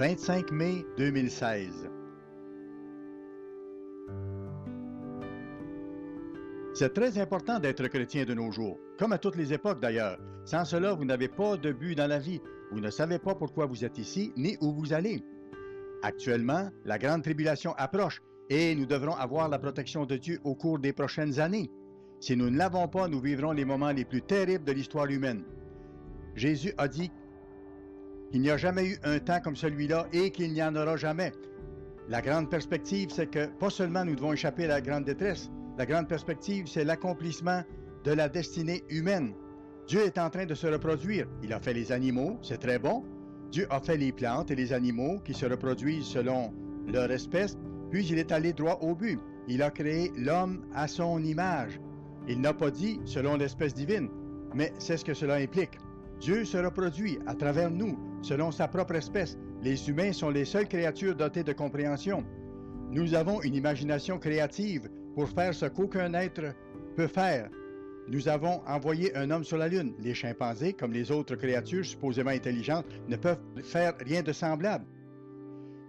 25 mai 2016. C'est très important d'être chrétien de nos jours, comme à toutes les époques d'ailleurs. Sans cela, vous n'avez pas de but dans la vie. Vous ne savez pas pourquoi vous êtes ici, ni où vous allez. Actuellement, la grande tribulation approche et nous devrons avoir la protection de Dieu au cours des prochaines années. Si nous ne l'avons pas, nous vivrons les moments les plus terribles de l'histoire humaine. Jésus a dit qu'il n'y a jamais eu un temps comme celui-là et qu'il n'y en aura jamais. La grande perspective, c'est que pas seulement nous devons échapper à la grande détresse, la grande perspective, c'est l'accomplissement de la destinée humaine. Dieu est en train de se reproduire. Il a fait les animaux, c'est très bon. Dieu a fait les plantes et les animaux qui se reproduisent selon leur espèce, puis il est allé droit au but. Il a créé l'homme à son image. Il n'a pas dit selon l'espèce divine, mais c'est ce que cela implique. Dieu se reproduit à travers nous, selon sa propre espèce. Les humains sont les seules créatures dotées de compréhension. Nous avons une imagination créative pour faire ce qu'aucun être peut faire. Nous avons envoyé un homme sur la Lune. Les chimpanzés, comme les autres créatures supposément intelligentes, ne peuvent faire rien de semblable.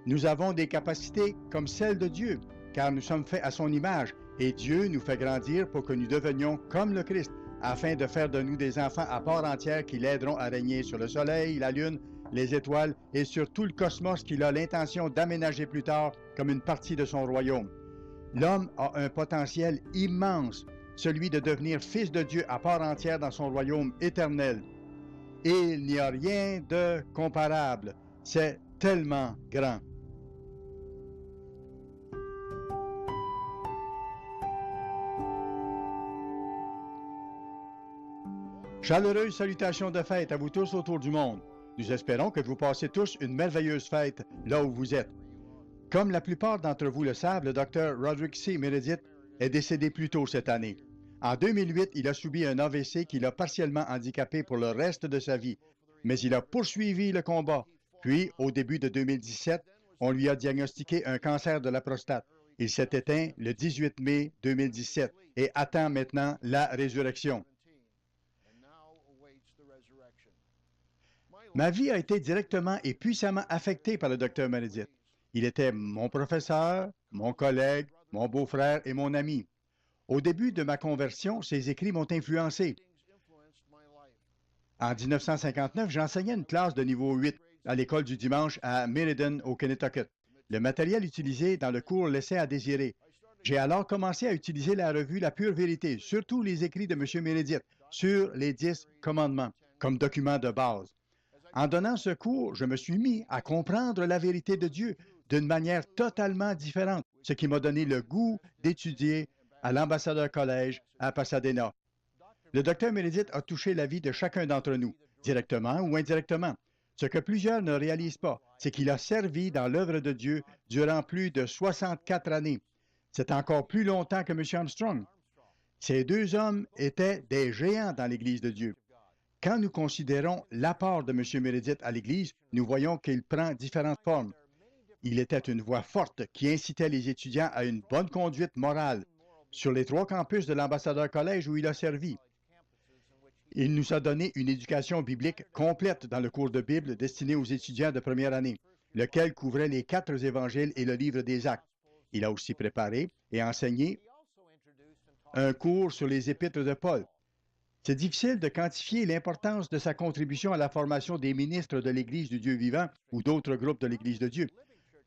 Nous avons des capacités comme celles de Dieu, car nous sommes faits à son image, et Dieu nous fait grandir pour que nous devenions comme le Christ, afin de faire de nous des enfants à part entière qui l'aideront à régner sur le Soleil, la Lune, les étoiles et sur tout le cosmos qu'il a l'intention d'aménager plus tard comme une partie de son royaume. L'homme a un potentiel immense, celui de devenir fils de Dieu à part entière dans son royaume éternel. Et il n'y a rien de comparable. C'est tellement grand. Chaleureuse salutation de fête à vous tous autour du monde. Nous espérons que vous passez tous une merveilleuse fête là où vous êtes. Comme la plupart d'entre vous le savent, le Dr. Roderick C. Meredith est décédé plus tôt cette année. En 2008, il a subi un AVC qui l'a partiellement handicapé pour le reste de sa vie, mais il a poursuivi le combat. Puis, au début de 2017, on lui a diagnostiqué un cancer de la prostate. Il s'est éteint le 18 mai 2017 et attend maintenant la résurrection. Ma vie a été directement et puissamment affectée par le Dr. Meredith. Il était mon professeur, mon collègue, mon beau-frère et mon ami. Au début de ma conversion, ses écrits m'ont influencé. En 1959, j'enseignais une classe de niveau 8 à l'école du dimanche à Meriden, au Connecticut. Le matériel utilisé dans le cours laissait à désirer. J'ai alors commencé à utiliser la revue La Pure Vérité, surtout les écrits de M. Meredith, sur les 10 commandements, comme document de base. En donnant ce cours, je me suis mis à comprendre la vérité de Dieu d'une manière totalement différente, ce qui m'a donné le goût d'étudier à l'Ambassadeur College à Pasadena. Le Dr. Meredith a touché la vie de chacun d'entre nous, directement ou indirectement. Ce que plusieurs ne réalisent pas, c'est qu'il a servi dans l'œuvre de Dieu durant plus de 64 années. C'est encore plus longtemps que M. Armstrong. Ces deux hommes étaient des géants dans l'Église de Dieu. Quand nous considérons l'apport de M. Meredith à l'Église, nous voyons qu'il prend différentes formes. Il était une voix forte qui incitait les étudiants à une bonne conduite morale sur les 3 campus de l'Ambassadeur College où il a servi. Il nous a donné une éducation biblique complète dans le cours de Bible destiné aux étudiants de première année, lequel couvrait les 4 évangiles et le livre des Actes. Il a aussi préparé et enseigné un cours sur les épîtres de Paul. C'est difficile de quantifier l'importance de sa contribution à la formation des ministres de l'Église du Dieu vivant ou d'autres groupes de l'Église de Dieu.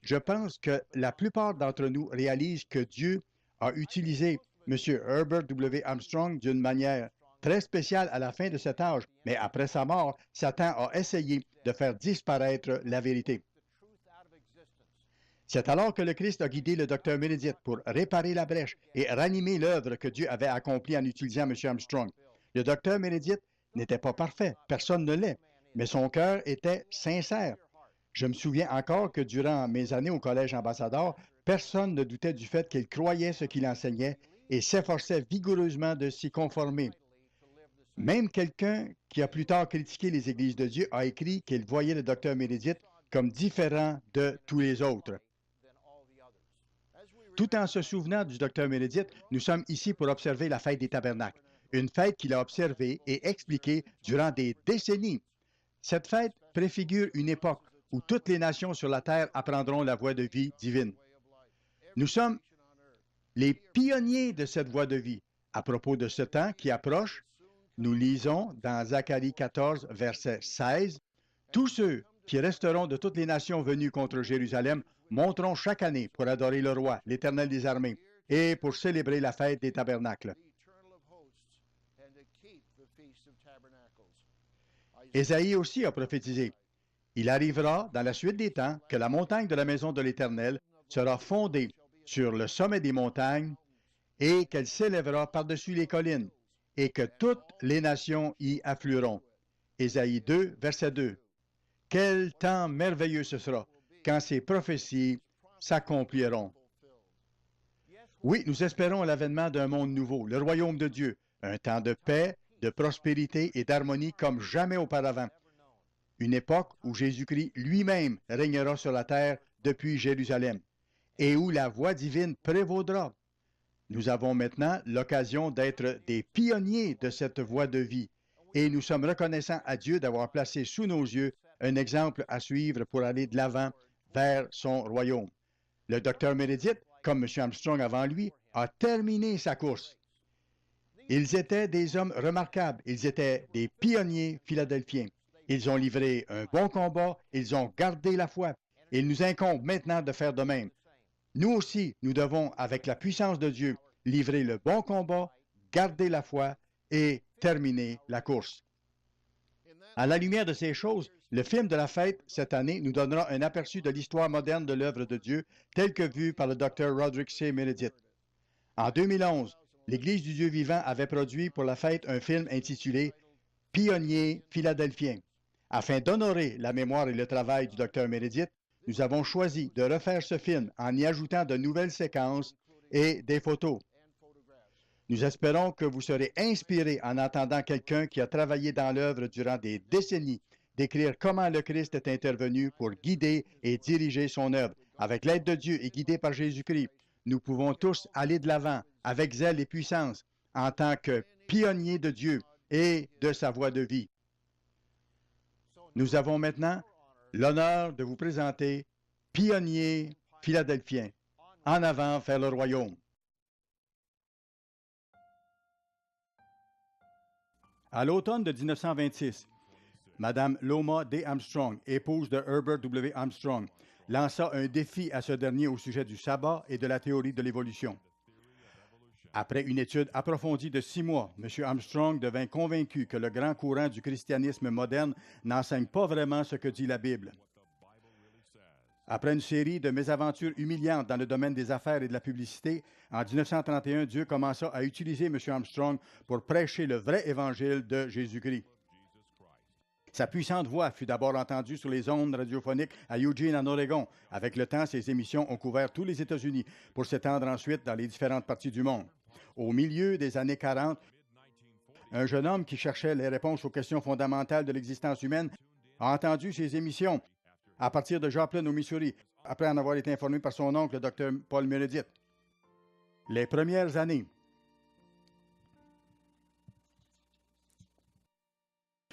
Je pense que la plupart d'entre nous réalisent que Dieu a utilisé M. Herbert W. Armstrong d'une manière très spéciale à la fin de cet âge, mais après sa mort, Satan a essayé de faire disparaître la vérité. C'est alors que le Christ a guidé le Dr. Meredith pour réparer la brèche et ranimer l'œuvre que Dieu avait accomplie en utilisant M. Armstrong. Le Dr. Meredith n'était pas parfait, personne ne l'est, mais son cœur était sincère. Je me souviens encore que durant mes années au Collège Ambassadeur, personne ne doutait du fait qu'il croyait ce qu'il enseignait et s'efforçait vigoureusement de s'y conformer. Même quelqu'un qui a plus tard critiqué les Églises de Dieu a écrit qu'il voyait le Dr. Meredith comme différent de tous les autres. Tout en se souvenant du Dr. Meredith, nous sommes ici pour observer la fête des tabernacles, une fête qu'il a observée et expliquée durant des décennies. Cette fête préfigure une époque où toutes les nations sur la terre apprendront la voie de vie divine. Nous sommes les pionniers de cette voie de vie. À propos de ce temps qui approche, nous lisons dans Zacharie 14, verset 16, « Tous ceux qui resteront de toutes les nations venues contre Jérusalem monteront chaque année pour adorer le roi, l'Éternel des armées, et pour célébrer la fête des tabernacles. » Ésaïe aussi a prophétisé, « Il arrivera dans la suite des temps que la montagne de la maison de l'Éternel sera fondée sur le sommet des montagnes et qu'elle s'élèvera par-dessus les collines et que toutes les nations y afflueront. » Ésaïe 2, verset 2. Quel temps merveilleux ce sera quand ces prophéties s'accompliront. Oui, nous espérons l'avènement d'un monde nouveau, le royaume de Dieu, un temps de paix, de prospérité et d'harmonie comme jamais auparavant. Une époque où Jésus-Christ lui-même régnera sur la terre depuis Jérusalem et où la voie divine prévaudra. Nous avons maintenant l'occasion d'être des pionniers de cette voie de vie et nous sommes reconnaissants à Dieu d'avoir placé sous nos yeux un exemple à suivre pour aller de l'avant vers son royaume. Le docteur Meredith, comme M. Armstrong avant lui, a terminé sa course. Ils étaient des hommes remarquables, ils étaient des pionniers philadelphiens. Ils ont livré un bon combat, ils ont gardé la foi. Il nous incombe maintenant de faire de même. Nous aussi, nous devons, avec la puissance de Dieu, livrer le bon combat, garder la foi et terminer la course. À la lumière de ces choses, le film de la fête, cette année, nous donnera un aperçu de l'histoire moderne de l'œuvre de Dieu, telle que vue par le Dr. Roderick C. Meredith. En 2011, l'Église du Dieu vivant avait produit pour la fête un film intitulé « Pionniers philadelphiens ». Afin d'honorer la mémoire et le travail du Dr. Meredith, nous avons choisi de refaire ce film en y ajoutant de nouvelles séquences et des photos. Nous espérons que vous serez inspirés en entendant quelqu'un qui a travaillé dans l'œuvre durant des décennies décrire comment le Christ est intervenu pour guider et diriger son œuvre. Avec l'aide de Dieu et guidés par Jésus-Christ, nous pouvons tous aller de l'avant avec zèle et puissance en tant que pionniers de Dieu et de sa voie de vie. Nous avons maintenant l'honneur de vous présenter Pionniers philadelphiens, en avant vers le royaume. À l'automne de 1926, Mme Loma D. Armstrong, épouse de Herbert W. Armstrong, lança un défi à ce dernier au sujet du sabbat et de la théorie de l'évolution. Après une étude approfondie de 6 mois, M. Armstrong devint convaincu que le grand courant du christianisme moderne n'enseigne pas vraiment ce que dit la Bible. Après une série de mésaventures humiliantes dans le domaine des affaires et de la publicité, en 1931, Dieu commença à utiliser M. Armstrong pour prêcher le vrai évangile de Jésus-Christ. Sa puissante voix fut d'abord entendue sur les ondes radiophoniques à Eugene, en Oregon. Avec le temps, ses émissions ont couvert tous les États-Unis pour s'étendre ensuite dans les différentes parties du monde. Au milieu des années 40, un jeune homme qui cherchait les réponses aux questions fondamentales de l'existence humaine a entendu ses émissions à partir de Joplin, au Missouri, après en avoir été informé par son oncle, le Dr. Paul Meredith. Les premières années,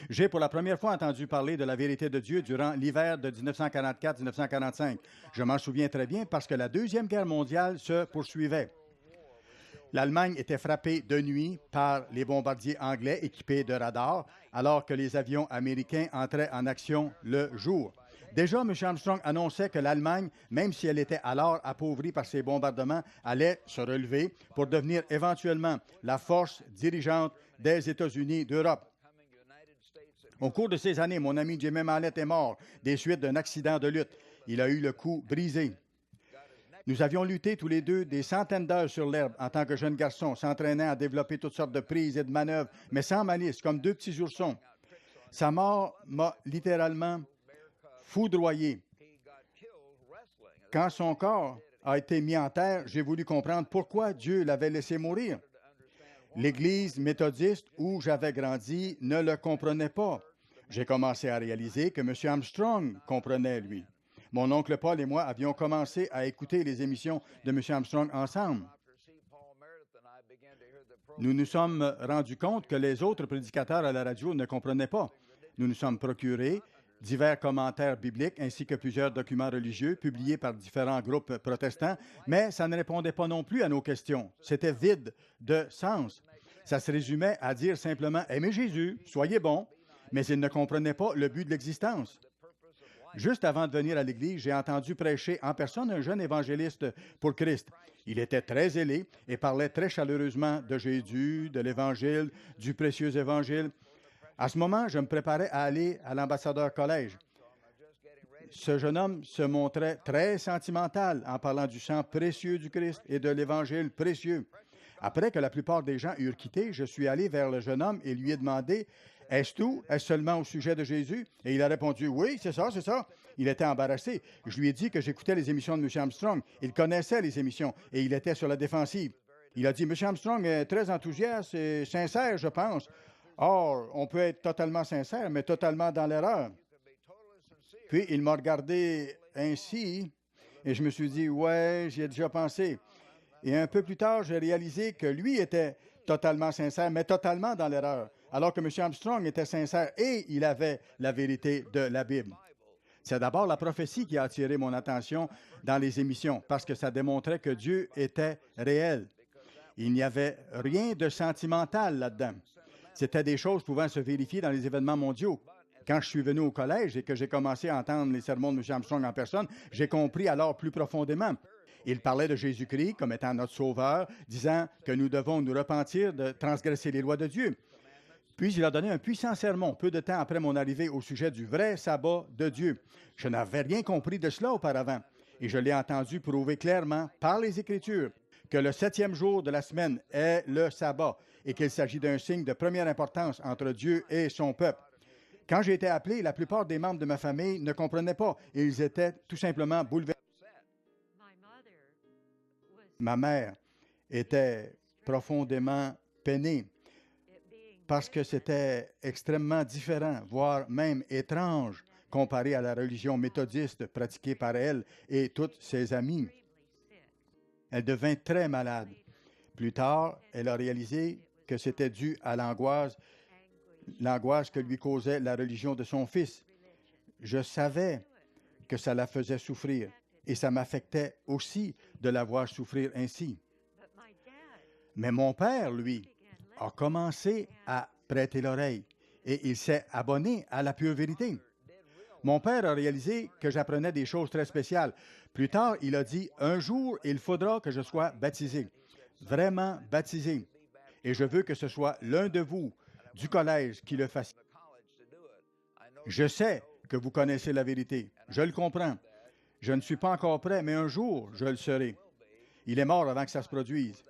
j'ai pour la première fois entendu parler de la vérité de Dieu durant l'hiver de 1944-1945. Je m'en souviens très bien parce que la Deuxième Guerre mondiale se poursuivait. L'Allemagne était frappée de nuit par les bombardiers anglais équipés de radars, alors que les avions américains entraient en action le jour. Déjà, M. Armstrong annonçait que l'Allemagne, même si elle était alors appauvrie par ces bombardements, allait se relever pour devenir éventuellement la force dirigeante des États-Unis d'Europe. Au cours de ces années, mon ami Jimmy Mallett est mort des suites d'un accident de lutte. Il a eu le cou brisé. Nous avions lutté tous les deux des centaines d'heures sur l'herbe en tant que jeunes garçons, s'entraînant à développer toutes sortes de prises et de manœuvres, mais sans malice, comme deux petits oursons. Sa mort m'a littéralement foudroyé. Quand son corps a été mis en terre, j'ai voulu comprendre pourquoi Dieu l'avait laissé mourir. L'Église méthodiste où j'avais grandi ne le comprenait pas. J'ai commencé à réaliser que M. Armstrong comprenait, lui. Mon oncle Paul et moi avions commencé à écouter les émissions de M. Armstrong ensemble. Nous nous sommes rendus compte que les autres prédicateurs à la radio ne comprenaient pas. Nous nous sommes procuré divers commentaires bibliques ainsi que plusieurs documents religieux publiés par différents groupes protestants, mais ça ne répondait pas non plus à nos questions. C'était vide de sens. Ça se résumait à dire simplement « Aimez Jésus, soyez bons », mais ils ne comprenaient pas le but de l'existence. Juste avant de venir à l'Église, j'ai entendu prêcher en personne un jeune évangéliste pour Christ. Il était très zélé et parlait très chaleureusement de Jésus, de l'Évangile, du précieux Évangile. À ce moment, je me préparais à aller à l'ambassadeur collège. Ce jeune homme se montrait très sentimental en parlant du sang précieux du Christ et de l'Évangile précieux. Après que la plupart des gens eurent quitté, je suis allé vers le jeune homme et lui ai demandé « Est-ce tout? Est-ce seulement au sujet de Jésus? » Et il a répondu « Oui, c'est ça, c'est ça. » Il était embarrassé. Je lui ai dit que j'écoutais les émissions de M. Armstrong. Il connaissait les émissions et il était sur la défensive. Il a dit « M. Armstrong est très enthousiaste et sincère, je pense. » Or, on peut être totalement sincère, mais totalement dans l'erreur. Puis, il m'a regardé ainsi et je me suis dit « Ouais, j'y ai déjà pensé. » Et un peu plus tard, j'ai réalisé que lui était totalement sincère, mais totalement dans l'erreur, alors que M. Armstrong était sincère et il avait la vérité de la Bible. C'est d'abord la prophétie qui a attiré mon attention dans les émissions, parce que ça démontrait que Dieu était réel. Il n'y avait rien de sentimental là-dedans. C'était des choses pouvant se vérifier dans les événements mondiaux. Quand je suis venu au collège et que j'ai commencé à entendre les sermons de M. Armstrong en personne, j'ai compris alors plus profondément. Il parlait de Jésus-Christ comme étant notre Sauveur, disant que nous devons nous repentir de transgresser les lois de Dieu. Puis il a donné un puissant sermon peu de temps après mon arrivée au sujet du vrai sabbat de Dieu. Je n'avais rien compris de cela auparavant et je l'ai entendu prouver clairement par les Écritures que le 7e jour de la semaine est le sabbat et qu'il s'agit d'un signe de première importance entre Dieu et son peuple. Quand j'ai été appelé, la plupart des membres de ma famille ne comprenaient pas et ils étaient tout simplement bouleversés. Ma mère était profondément peinée parce que c'était extrêmement différent, voire même étrange, comparé à la religion méthodiste pratiquée par elle et toutes ses amies. Elle devint très malade. Plus tard, elle a réalisé que c'était dû à l'angoisse que lui causait la religion de son fils. Je savais que ça la faisait souffrir et ça m'affectait aussi de la voir souffrir ainsi. Mais mon père, lui, a commencé à prêter l'oreille et il s'est abonné à la pure vérité. Mon père a réalisé que j'apprenais des choses très spéciales. Plus tard, il a dit, « Un jour, il faudra que je sois baptisé, vraiment baptisé. Et je veux que ce soit l'un de vous du collège qui le fasse. Je sais que vous connaissez la vérité. Je le comprends. Je ne suis pas encore prêt, mais un jour, je le serai. » Il est mort avant que ça se produise.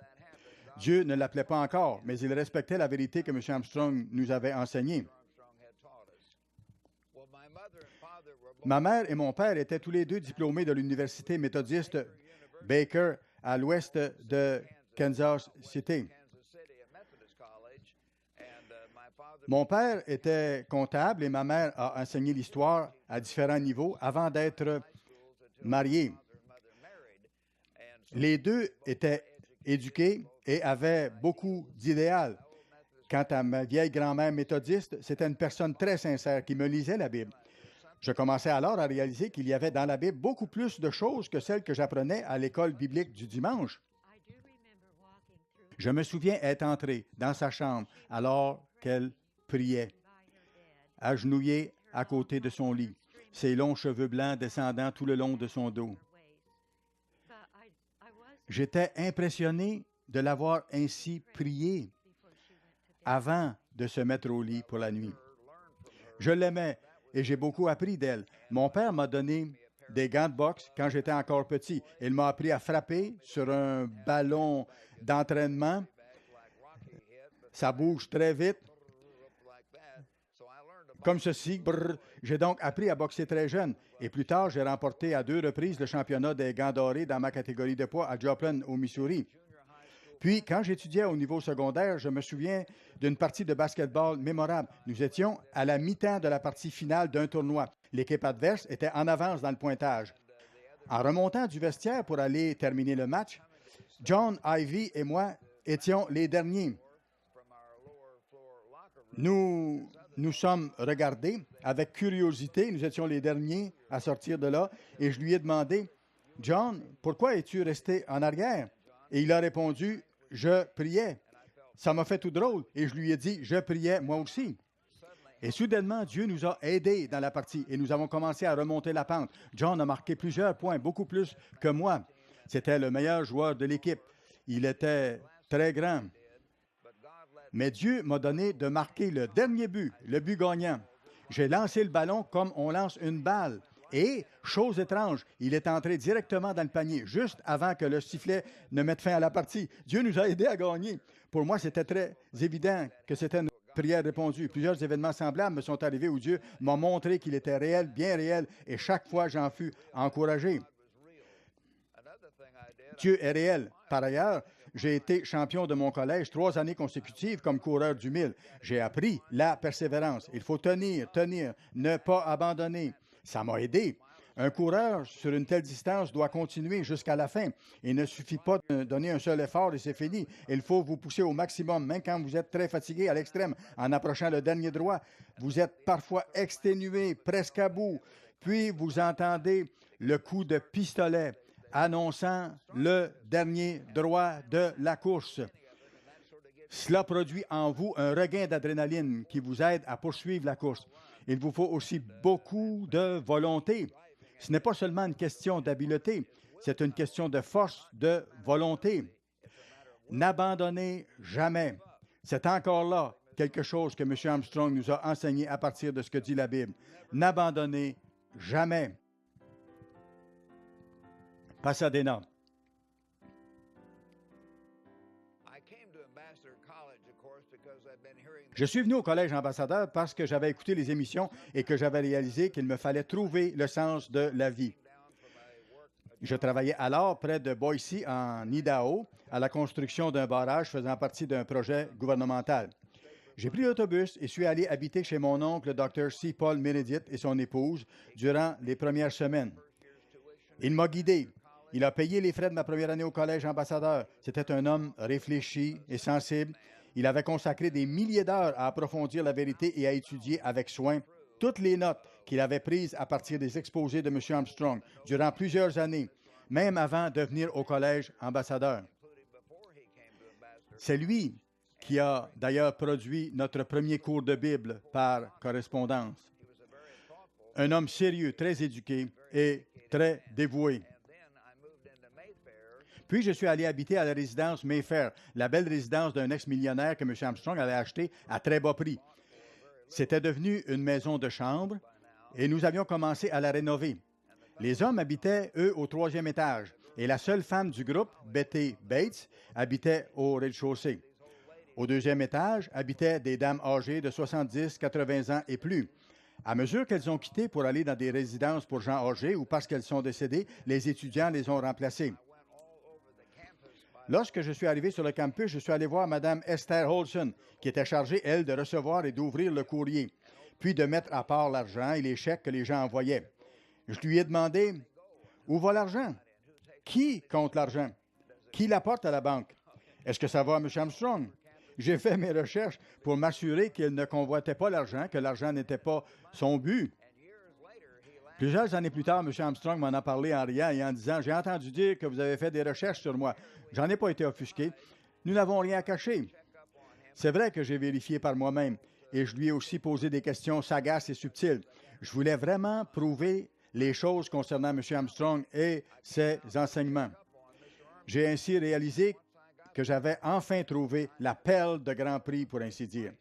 Dieu ne l'appelait pas encore, mais il respectait la vérité que M. Armstrong nous avait enseignée. Ma mère et mon père étaient tous les deux diplômés de l'université méthodiste Baker à l'ouest de Kansas City. Mon père était comptable et ma mère a enseigné l'histoire à différents niveaux avant d'être mariés. Les deux étaient éduqués et avaient beaucoup d'idéal. Quant à ma vieille grand-mère méthodiste, c'était une personne très sincère qui me lisait la Bible. Je commençais alors à réaliser qu'il y avait dans la Bible beaucoup plus de choses que celles que j'apprenais à l'école biblique du dimanche. Je me souviens être entré dans sa chambre alors qu'elle priait, agenouillée à côté de son lit, ses longs cheveux blancs descendant tout le long de son dos. J'étais impressionné de l'avoir ainsi prié avant de se mettre au lit pour la nuit. Je l'aimais et j'ai beaucoup appris d'elle. Mon père m'a donné des gants de boxe quand j'étais encore petit. Il m'a appris à frapper sur un ballon d'entraînement. Ça bouge très vite. Comme ceci, j'ai donc appris à boxer très jeune. Et plus tard, j'ai remporté à 2 reprises le championnat des gants dorés dans ma catégorie de poids à Joplin, au Missouri. Puis, quand j'étudiais au niveau secondaire, je me souviens d'une partie de basketball mémorable. Nous étions à la mi-temps de la partie finale d'un tournoi. L'équipe adverse était en avance dans le pointage. En remontant du vestiaire pour aller terminer le match, John, Ivy et moi étions les derniers. Nous nous sommes regardés avec curiosité. Nous étions les derniers à sortir de là. Et je lui ai demandé, « John, pourquoi es-tu resté en arrière? » Et il a répondu, « Je priais. » Ça m'a fait tout drôle. Et je lui ai dit, « Je priais moi aussi. » Et soudainement, Dieu nous a aidés dans la partie et nous avons commencé à remonter la pente. John a marqué plusieurs points, beaucoup plus que moi. C'était le meilleur joueur de l'équipe. Il était très grand. Mais Dieu m'a donné de marquer le dernier but, le but gagnant. J'ai lancé le ballon comme on lance une balle. Et, chose étrange, il est entré directement dans le panier, juste avant que le sifflet ne mette fin à la partie. Dieu nous a aidés à gagner. Pour moi, c'était très évident que c'était une prière répondue. Plusieurs événements semblables me sont arrivés où Dieu m'a montré qu'il était réel, bien réel, et chaque fois, j'en fus encouragé. Dieu est réel. Par ailleurs, j'ai été champion de mon collège 3 années consécutives comme coureur du 1000. J'ai appris la persévérance. Il faut tenir, ne pas abandonner. Ça m'a aidé. Un coureur sur une telle distance doit continuer jusqu'à la fin. Il ne suffit pas de donner un seul effort et c'est fini. Il faut vous pousser au maximum, même quand vous êtes très fatigué à l'extrême. En approchant le dernier droit, vous êtes parfois exténué, presque à bout. Puis vous entendez le coup de pistolet annonçant le dernier droit de la course. Cela produit en vous un regain d'adrénaline qui vous aide à poursuivre la course. Il vous faut aussi beaucoup de volonté. Ce n'est pas seulement une question d'habileté, c'est une question de force, de volonté. N'abandonnez jamais. C'est encore là quelque chose que M. Armstrong nous a enseigné à partir de ce que dit la Bible. N'abandonnez jamais. Pasadena. Je suis venu au Collège Ambassadeur parce que j'avais écouté les émissions et que j'avais réalisé qu'il me fallait trouver le sens de la vie. Je travaillais alors près de Boise, en Idaho, à la construction d'un barrage faisant partie d'un projet gouvernemental. J'ai pris l'autobus et suis allé habiter chez mon oncle, le Dr. C. Paul Meredith, et son épouse durant les premières semaines. Il m'a guidé. Il a payé les frais de ma première année au Collège Ambassadeur. C'était un homme réfléchi et sensible. Il avait consacré des milliers d'heures à approfondir la vérité et à étudier avec soin toutes les notes qu'il avait prises à partir des exposés de M. Armstrong durant plusieurs années, même avant de venir au Collège Ambassadeur. C'est lui qui a d'ailleurs produit notre premier cours de Bible par correspondance. Un homme sérieux, très éduqué et très dévoué. Puis, je suis allé habiter à la résidence Mayfair, la belle résidence d'un ex-millionnaire que M. Armstrong avait acheté à très bas prix. C'était devenu une maison de chambre et nous avions commencé à la rénover. Les hommes habitaient, eux, au 3e étage et la seule femme du groupe, Betty Bates, habitait au rez-de-chaussée. Au 2e étage habitaient des dames âgées de 70, 80 ans et plus. À mesure qu'elles ont quitté pour aller dans des résidences pour gens âgés ou parce qu'elles sont décédées, les étudiants les ont remplacées. Lorsque je suis arrivé sur le campus, je suis allé voir Mme Esther Olson, qui était chargée, elle, de recevoir et d'ouvrir le courrier, puis de mettre à part l'argent et les chèques que les gens envoyaient. Je lui ai demandé, « Où va l'argent? Qui compte l'argent? Qui l'apporte à la banque? Est-ce que ça va à M. Armstrong? » J'ai fait mes recherches pour m'assurer qu'il ne convoitait pas l'argent, que l'argent n'était pas son but. Plusieurs années plus tard, M. Armstrong m'en a parlé en riant et en disant, « J'ai entendu dire que vous avez fait des recherches sur moi. J'en ai pas été offusqué. Nous n'avons rien à cacher. » C'est vrai que j'ai vérifié par moi-même et je lui ai aussi posé des questions sagaces et subtiles. Je voulais vraiment prouver les choses concernant M. Armstrong et ses enseignements. J'ai ainsi réalisé que j'avais enfin trouvé la perle de Grand Prix, pour ainsi dire.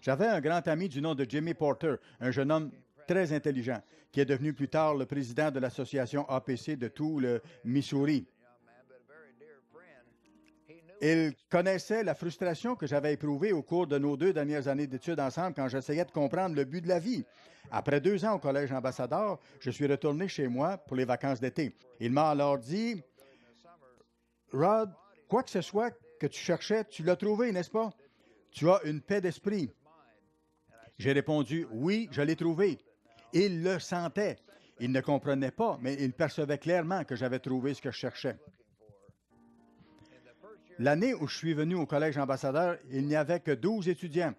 J'avais un grand ami du nom de Jimmy Porter, un jeune homme très intelligent, qui est devenu plus tard le président de l'association APC de tout le Missouri. Il connaissait la frustration que j'avais éprouvée au cours de nos 2 dernières années d'études ensemble quand j'essayais de comprendre le but de la vie. Après 2 ans au Collège Ambassadeur, je suis retourné chez moi pour les vacances d'été. Il m'a alors dit, « Rod, quoi que ce soit que tu cherchais, tu l'as trouvé, n'est-ce pas? Tu as une paix d'esprit. » J'ai répondu, « Oui, je l'ai trouvé. » Il le sentait. Il ne comprenait pas, mais il percevait clairement que j'avais trouvé ce que je cherchais. L'année où je suis venu au collège ambassadeur, il n'y avait que 12 étudiants.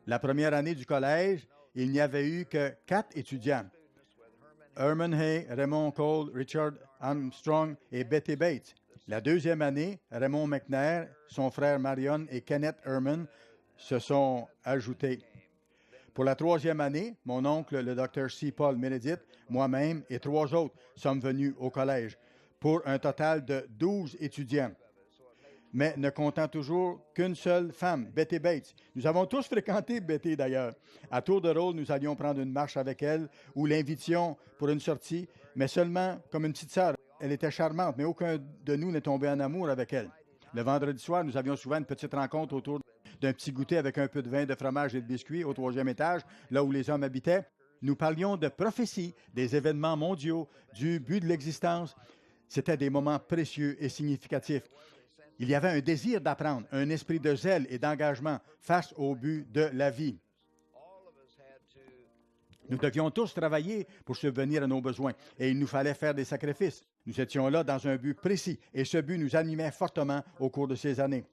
La première année du collège, il n'y avait eu que 4 étudiants. Herman Hay, Raymond Cole, Richard Armstrong et Betty Bates. La deuxième année, Raymond McNair, son frère Marion et Kenneth Herman se sont ajoutés. Pour la troisième année, mon oncle, le Dr. C. Paul Meredith, moi-même et 3 autres sommes venus au collège pour un total de 12 étudiants. Mais ne comptant toujours qu'une seule femme, Betty Bates. Nous avons tous fréquenté Betty d'ailleurs. À tour de rôle, nous allions prendre une marche avec elle ou l'invitions pour une sortie, mais seulement comme une petite sœur. Elle était charmante, mais aucun de nous n'est tombé en amour avec elle. Le vendredi soir, nous avions souvent une petite rencontre autour d'un petit goûter avec un peu de vin, de fromage et de biscuits au 3e étage, là où les hommes habitaient. Nous parlions de prophéties, des événements mondiaux, du but de l'existence. C'était des moments précieux et significatifs. Il y avait un désir d'apprendre, un esprit de zèle et d'engagement face au but de la vie. Nous devions tous travailler pour subvenir à nos besoins et il nous fallait faire des sacrifices. Nous étions là dans un but précis et ce but nous animait fortement au cours de ces années.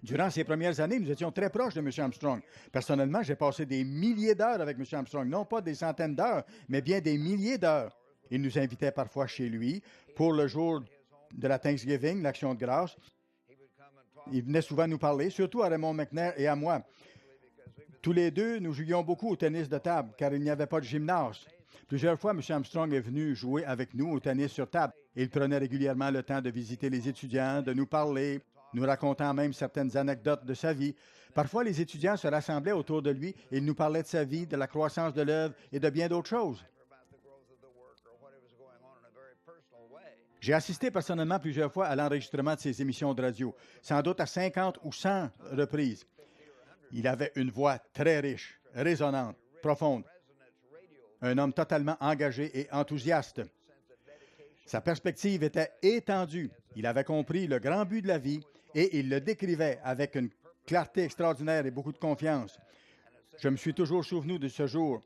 Durant ces premières années, nous étions très proches de M. Armstrong. Personnellement, j'ai passé des milliers d'heures avec M. Armstrong, non pas des centaines d'heures, mais bien des milliers d'heures. Il nous invitait parfois chez lui pour le jour de la Thanksgiving, l'Action de grâce. Il venait souvent nous parler, surtout à Raymond McNair et à moi. Tous les deux, nous jouions beaucoup au tennis de table, car il n'y avait pas de gymnase. Plusieurs fois, M. Armstrong est venu jouer avec nous au tennis sur table. Il prenait régulièrement le temps de visiter les étudiants, de nous parler, nous racontant même certaines anecdotes de sa vie. Parfois, les étudiants se rassemblaient autour de lui et il nous parlait de sa vie, de la croissance de l'œuvre et de bien d'autres choses. J'ai assisté personnellement plusieurs fois à l'enregistrement de ses émissions de radio, sans doute à 50 ou 100 reprises. Il avait une voix très riche, résonnante, profonde. Un homme totalement engagé et enthousiaste. Sa perspective était étendue. Il avait compris le grand but de la vie et il le décrivait avec une clarté extraordinaire et beaucoup de confiance. Je me suis toujours souvenu de ce jour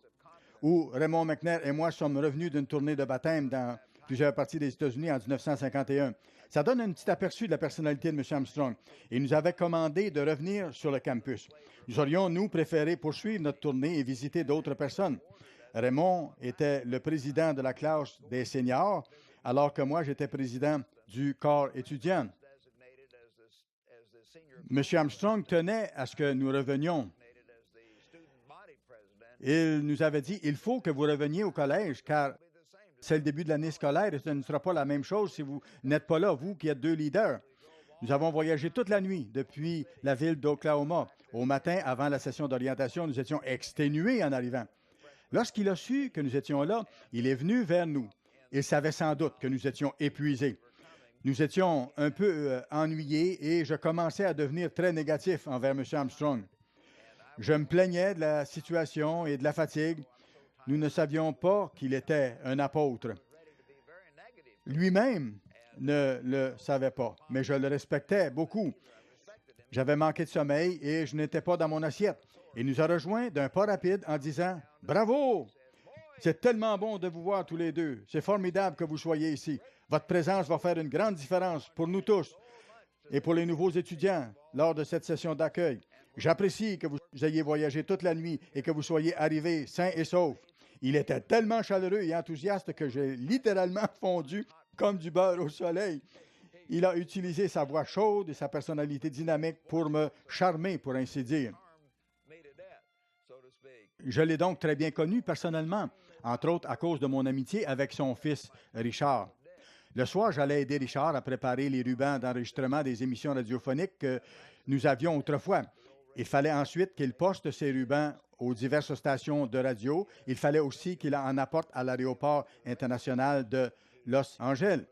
où Raymond McNair et moi sommes revenus d'une tournée de baptême dans plusieurs parties des États-Unis en 1951. Ça donne un petit aperçu de la personnalité de M. Armstrong. Il nous avait commandé de revenir sur le campus. Nous aurions, nous, préféré poursuivre notre tournée et visiter d'autres personnes. Raymond était le président de la classe des seniors, alors que moi, j'étais président du corps étudiant. M. Armstrong tenait à ce que nous revenions. Il nous avait dit, il faut que vous reveniez au collège, car c'est le début de l'année scolaire et ce ne sera pas la même chose si vous n'êtes pas là, vous qui êtes 2 leaders. Nous avons voyagé toute la nuit depuis la ville d'Oklahoma. Au matin, avant la session d'orientation, nous étions exténués en arrivant. Lorsqu'il a su que nous étions là, il est venu vers nous. Il savait sans doute que nous étions épuisés. Nous étions un peu ennuyés et je commençais à devenir très négatif envers M. Armstrong. Je me plaignais de la situation et de la fatigue. Nous ne savions pas qu'il était un apôtre. Lui-même ne le savait pas, mais je le respectais beaucoup. J'avais manqué de sommeil et je n'étais pas dans mon assiette. Il nous a rejoints d'un pas rapide en disant « Bravo! C'est tellement bon de vous voir tous les deux. C'est formidable que vous soyez ici. Votre présence va faire une grande différence pour nous tous et pour les nouveaux étudiants lors de cette session d'accueil. J'apprécie que vous ayez voyagé toute la nuit et que vous soyez arrivés sains et saufs. Il était tellement chaleureux et enthousiaste que j'ai littéralement fondu comme du beurre au soleil. Il a utilisé sa voix chaude et sa personnalité dynamique pour me charmer, pour ainsi dire. Je l'ai donc très bien connu personnellement, entre autres à cause de mon amitié avec son fils Richard. Le soir, j'allais aider Richard à préparer les rubans d'enregistrement des émissions radiophoniques que nous avions autrefois. Il fallait ensuite qu'il poste ces rubans aux diverses stations de radio. Il fallait aussi qu'il en apporte à l'aéroport international de Los Angeles.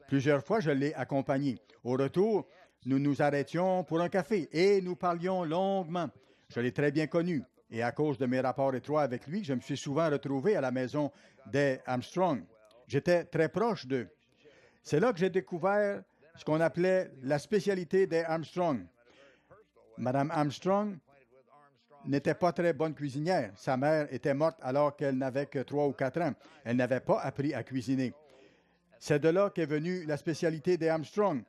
Plusieurs fois, je l'ai accompagné. Au retour, nous nous arrêtions pour un café et nous parlions longuement. Je l'ai très bien connu. Et à cause de mes rapports étroits avec lui, je me suis souvent retrouvé à la maison des Armstrong. J'étais très proche d'eux. C'est là que j'ai découvert ce qu'on appelait la spécialité des Armstrong. Madame Armstrong n'était pas très bonne cuisinière. Sa mère était morte alors qu'elle n'avait que 3 ou 4 ans. Elle n'avait pas appris à cuisiner. C'est de là qu'est venue la spécialité des Armstrong.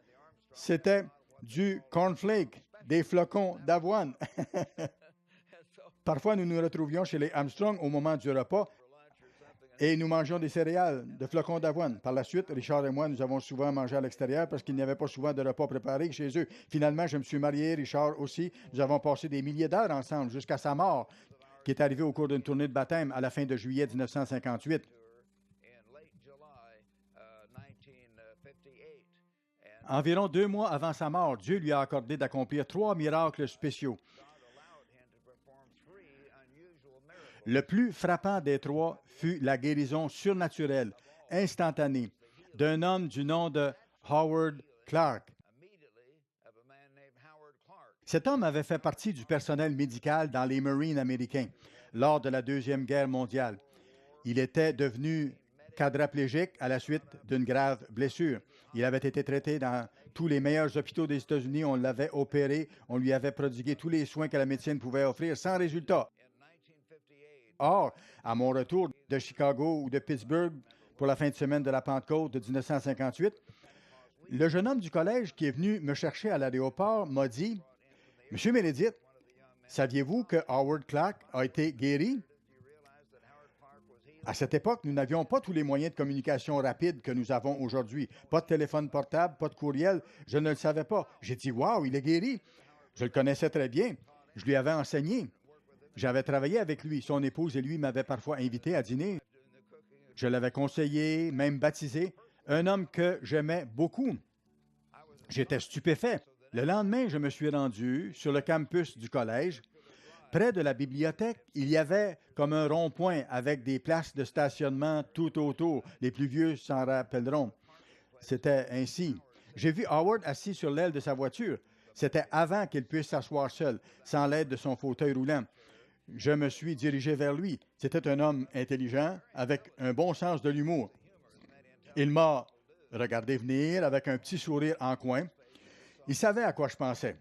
C'était du cornflake, des flocons d'avoine. Parfois, nous nous retrouvions chez les Armstrong au moment du repas et nous mangions des céréales, de flocons d'avoine. Par la suite, Richard et moi, nous avons souvent mangé à l'extérieur parce qu'il n'y avait pas souvent de repas préparés chez eux. Finalement, je me suis marié, Richard aussi. Nous avons passé des milliers d'heures ensemble jusqu'à sa mort, qui est arrivée au cours d'une tournée de baptême à la fin de juillet 1958. Environ 2 mois avant sa mort, Dieu lui a accordé d'accomplir 3 miracles spéciaux. Le plus frappant des 3 fut la guérison surnaturelle, instantanée, d'un homme du nom de Howard Clark. Cet homme avait fait partie du personnel médical dans les Marines américains lors de la Deuxième Guerre mondiale. Il était devenu quadraplégique à la suite d'une grave blessure. Il avait été traité dans tous les meilleurs hôpitaux des États-Unis. On l'avait opéré. On lui avait prodigué tous les soins que la médecine pouvait offrir sans résultat. Or, à mon retour de Chicago ou de Pittsburgh pour la fin de semaine de la Pentecôte de 1958, le jeune homme du collège qui est venu me chercher à l'aéroport m'a dit « Monsieur Meredith, saviez-vous que Howard Clark a été guéri? » À cette époque, nous n'avions pas tous les moyens de communication rapide que nous avons aujourd'hui. Pas de téléphone portable, pas de courriel. Je ne le savais pas. J'ai dit « Wow, il est guéri! » Je le connaissais très bien. Je lui avais enseigné. J'avais travaillé avec lui. Son épouse et lui m'avaient parfois invité à dîner. Je l'avais conseillé, même baptisé. Un homme que j'aimais beaucoup. J'étais stupéfait. Le lendemain, je me suis rendu sur le campus du collège. Près de la bibliothèque, il y avait comme un rond-point avec des places de stationnement tout autour. Les plus vieux s'en rappelleront. C'était ainsi. J'ai vu Howard assis sur l'aile de sa voiture. C'était avant qu'il puisse s'asseoir seul, sans l'aide de son fauteuil roulant. Je me suis dirigé vers lui. C'était un homme intelligent, avec un bon sens de l'humour. Il m'a regardé venir avec un petit sourire en coin. Il savait à quoi je pensais.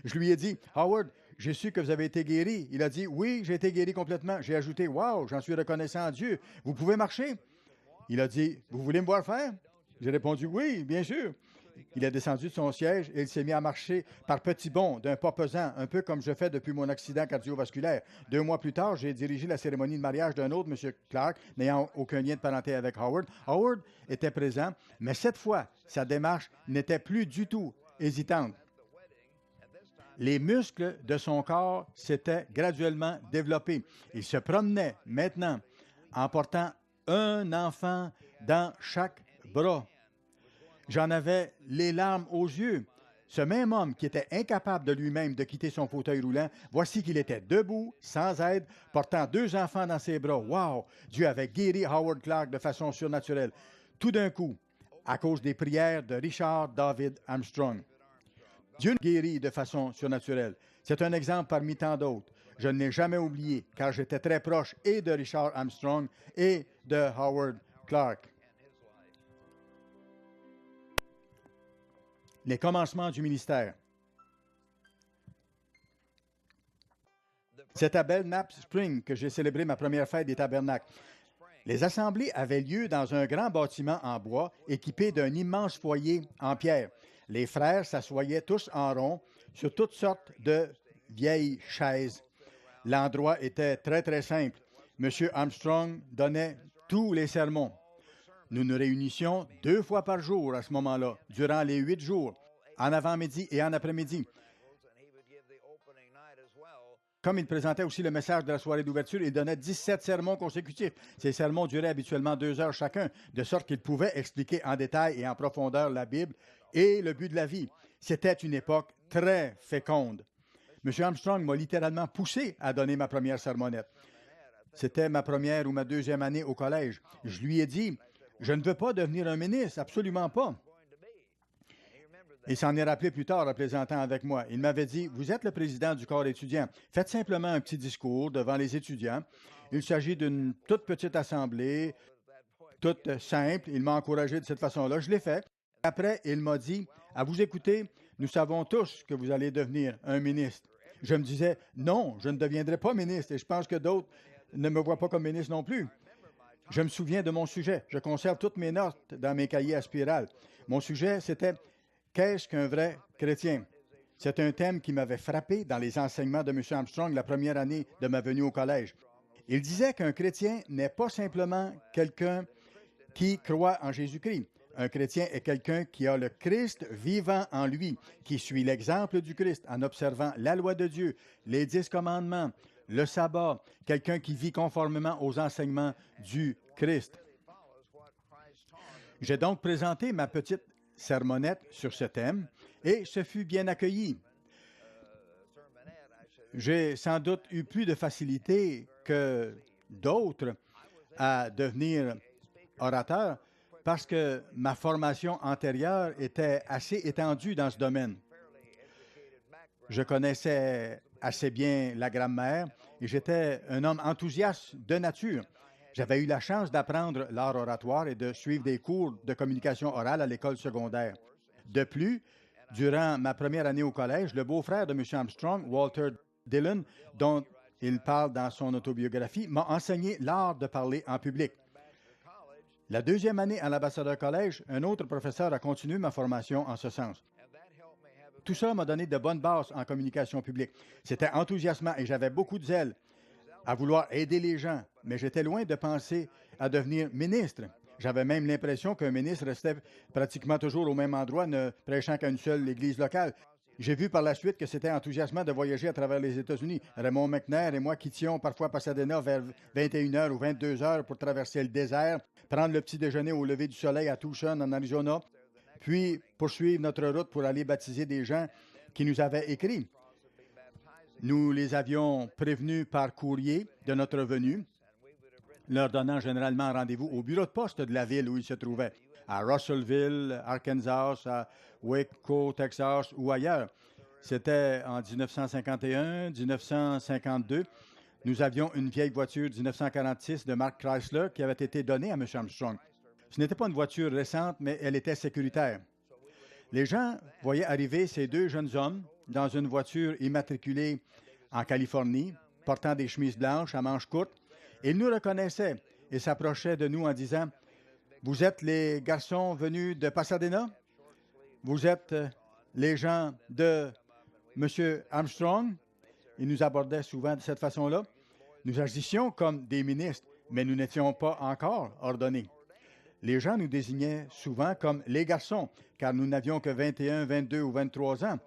Je lui ai dit, « Howard, j'ai su que vous avez été guéri. » Il a dit, « Oui, j'ai été guéri complètement. » J'ai ajouté, « Wow, j'en suis reconnaissant à Dieu. Vous pouvez marcher? » Il a dit, « Vous voulez me voir faire? » J'ai répondu, « Oui, bien sûr. » Il est descendu de son siège et il s'est mis à marcher par petits bonds, d'un pas pesant, un peu comme je fais depuis mon accident cardiovasculaire. 2 mois plus tard, j'ai dirigé la cérémonie de mariage d'un autre, M. Clark, n'ayant aucun lien de parenté avec Howard. Howard était présent, mais cette fois, sa démarche n'était plus du tout hésitante. Les muscles de son corps s'étaient graduellement développés. Il se promenait maintenant en portant un enfant dans chaque bras. J'en avais les larmes aux yeux. Ce même homme qui était incapable de lui-même de quitter son fauteuil roulant, voici qu'il était debout, sans aide, portant 2 enfants dans ses bras. Wow! Dieu avait guéri Howard Clark de façon surnaturelle. Tout d'un coup, à cause des prières de Richard David Armstrong. Dieu nous guérit de façon surnaturelle. C'est un exemple parmi tant d'autres. Je ne l'ai jamais oublié, car j'étais très proche et de Richard Armstrong et de Howard Clark. Les commencements du ministère. C'est à Belknap Spring que j'ai célébré ma première fête des tabernacles. Les assemblées avaient lieu dans un grand bâtiment en bois équipé d'un immense foyer en pierre. Les frères s'assoyaient tous en rond sur toutes sortes de vieilles chaises. L'endroit était très, très simple. M. Armstrong donnait tous les sermons. Nous nous réunissions 2 fois par jour à ce moment-là, durant les 8 jours, en avant-midi et en après-midi. Comme il présentait aussi le message de la soirée d'ouverture, il donnait 17 sermons consécutifs. Ces sermons duraient habituellement 2 heures chacun, de sorte qu'il pouvait expliquer en détail et en profondeur la Bible et le but de la vie. C'était une époque très féconde. M. Armstrong m'a littéralement poussé à donner ma première sermonnette. C'était ma première ou ma 2e année au collège. Je lui ai dit, « Je ne veux pas devenir un ministre, absolument pas. » Il s'en est rappelé plus tard en plaisantant avec moi. Il m'avait dit, « Vous êtes le président du corps étudiant. Faites simplement un petit discours devant les étudiants. Il s'agit d'une toute petite assemblée, toute simple. » Il m'a encouragé de cette façon-là. Je l'ai fait. Après, il m'a dit, « À vous écouter, nous savons tous que vous allez devenir un ministre. » Je me disais, « Non, je ne deviendrai pas ministre. » Et je pense que d'autres ne me voient pas comme ministre non plus. Je me souviens de mon sujet. Je conserve toutes mes notes dans mes cahiers à spirale. Mon sujet, c'était « Qu'est-ce qu'un vrai chrétien ?» C'est un thème qui m'avait frappé dans les enseignements de M. Armstrong la première année de ma venue au collège. Il disait qu'un chrétien n'est pas simplement quelqu'un qui croit en Jésus-Christ. Un chrétien est quelqu'un qui a le Christ vivant en lui, qui suit l'exemple du Christ en observant la loi de Dieu, les 10 commandements, le sabbat, quelqu'un qui vit conformément aux enseignements du Christ. J'ai donc présenté ma petite sermonnette sur ce thème et ce fut bien accueilli. J'ai sans doute eu plus de facilité que d'autres à devenir orateur parce que ma formation antérieure était assez étendue dans ce domaine. Je connaissais assez bien la grammaire et j'étais un homme enthousiaste de nature. J'avais eu la chance d'apprendre l'art oratoire et de suivre des cours de communication orale à l'école secondaire. De plus, durant ma première année au collège, le beau-frère de M. Armstrong, Walter Dillon, dont il parle dans son autobiographie, m'a enseigné l'art de parler en public. La deuxième année à l'ambassadeur collège, un autre professeur a continué ma formation en ce sens. Tout ça m'a donné de bonnes bases en communication publique. C'était enthousiasmant et j'avais beaucoup de zèle à vouloir aider les gens, mais j'étais loin de penser à devenir ministre. J'avais même l'impression qu'un ministre restait pratiquement toujours au même endroit, ne prêchant qu'à une seule église locale. J'ai vu par la suite que c'était enthousiasmant de voyager à travers les États-Unis. Raymond McNair et moi quittions parfois Pasadena vers 21h ou 22h pour traverser le désert, prendre le petit déjeuner au lever du soleil à Tucson, en Arizona, puis poursuivre notre route pour aller baptiser des gens qui nous avaient écrit. Nous les avions prévenus par courrier de notre venue, leur donnant généralement rendez-vous au bureau de poste de la ville où ils se trouvaient, à Russellville, Arkansas, à Waco, Texas ou ailleurs. C'était en 1951, 1952. Nous avions une vieille voiture 1946 de marque Chrysler qui avait été donnée à M. Armstrong. Ce n'était pas une voiture récente, mais elle était sécuritaire. Les gens voyaient arriver ces deux jeunes hommes dans une voiture immatriculée en Californie, portant des chemises blanches à manches courtes. Ils nous reconnaissaient et s'approchaient de nous en disant « Vous êtes les garçons venus de Pasadena? Vous êtes les gens de M. Armstrong? » Ils nous abordaient souvent de cette façon-là. Nous agissions comme des ministres, mais nous n'étions pas encore ordonnés. Les gens nous désignaient souvent comme les garçons, car nous n'avions que 21, 22 ou 23 ans.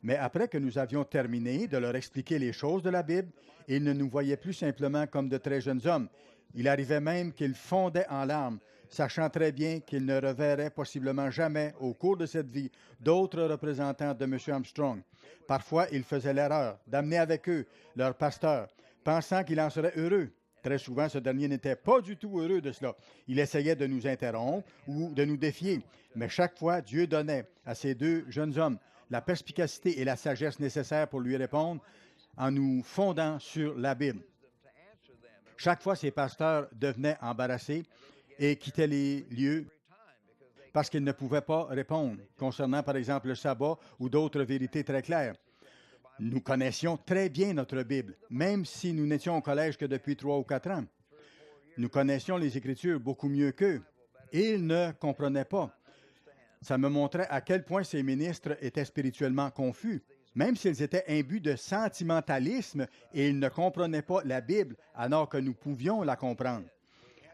Mais après que nous avions terminé de leur expliquer les choses de la Bible, ils ne nous voyaient plus simplement comme de très jeunes hommes. Il arrivait même qu'ils fondaient en larmes, sachant très bien qu'ils ne reverraient possiblement jamais, au cours de cette vie, d'autres représentants de M. Armstrong. Parfois, ils faisaient l'erreur d'amener avec eux leur pasteur, pensant qu'il en serait heureux. Très souvent, ce dernier n'était pas du tout heureux de cela. Il essayait de nous interrompre ou de nous défier. Mais chaque fois, Dieu donnait à ces deux jeunes hommes la perspicacité et la sagesse nécessaires pour lui répondre en nous fondant sur la Bible. Chaque fois, ces pasteurs devenaient embarrassés et quittaient les lieux parce qu'ils ne pouvaient pas répondre concernant, par exemple, le sabbat ou d'autres vérités très claires. Nous connaissions très bien notre Bible, même si nous n'étions au collège que depuis 3 ou 4 ans. Nous connaissions les Écritures beaucoup mieux qu'eux. Ils ne comprenaient pas. Ça me montrait à quel point ces ministres étaient spirituellement confus. Même s'ils étaient imbus de sentimentalisme et ils ne comprenaient pas la Bible alors que nous pouvions la comprendre.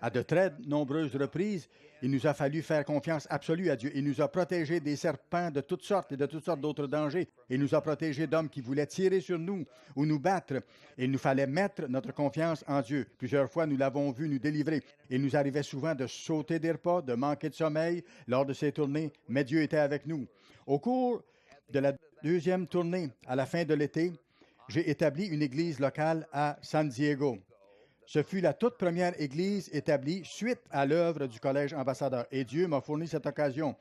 À de très nombreuses reprises, il nous a fallu faire confiance absolue à Dieu. Il nous a protégés des serpents de toutes sortes et de toutes sortes d'autres dangers. Il nous a protégés d'hommes qui voulaient tirer sur nous ou nous battre. Il nous fallait mettre notre confiance en Dieu. Plusieurs fois, nous l'avons vu nous délivrer. Il nous arrivait souvent de sauter des repas, de manquer de sommeil lors de ces tournées, mais Dieu était avec nous. Au cours de la deuxième tournée, à la fin de l'été, j'ai établi une église locale à San Diego. Ce fut la toute première église établie suite à l'œuvre du Collège ambassadeur. Et Dieu m'a fourni cette occasion.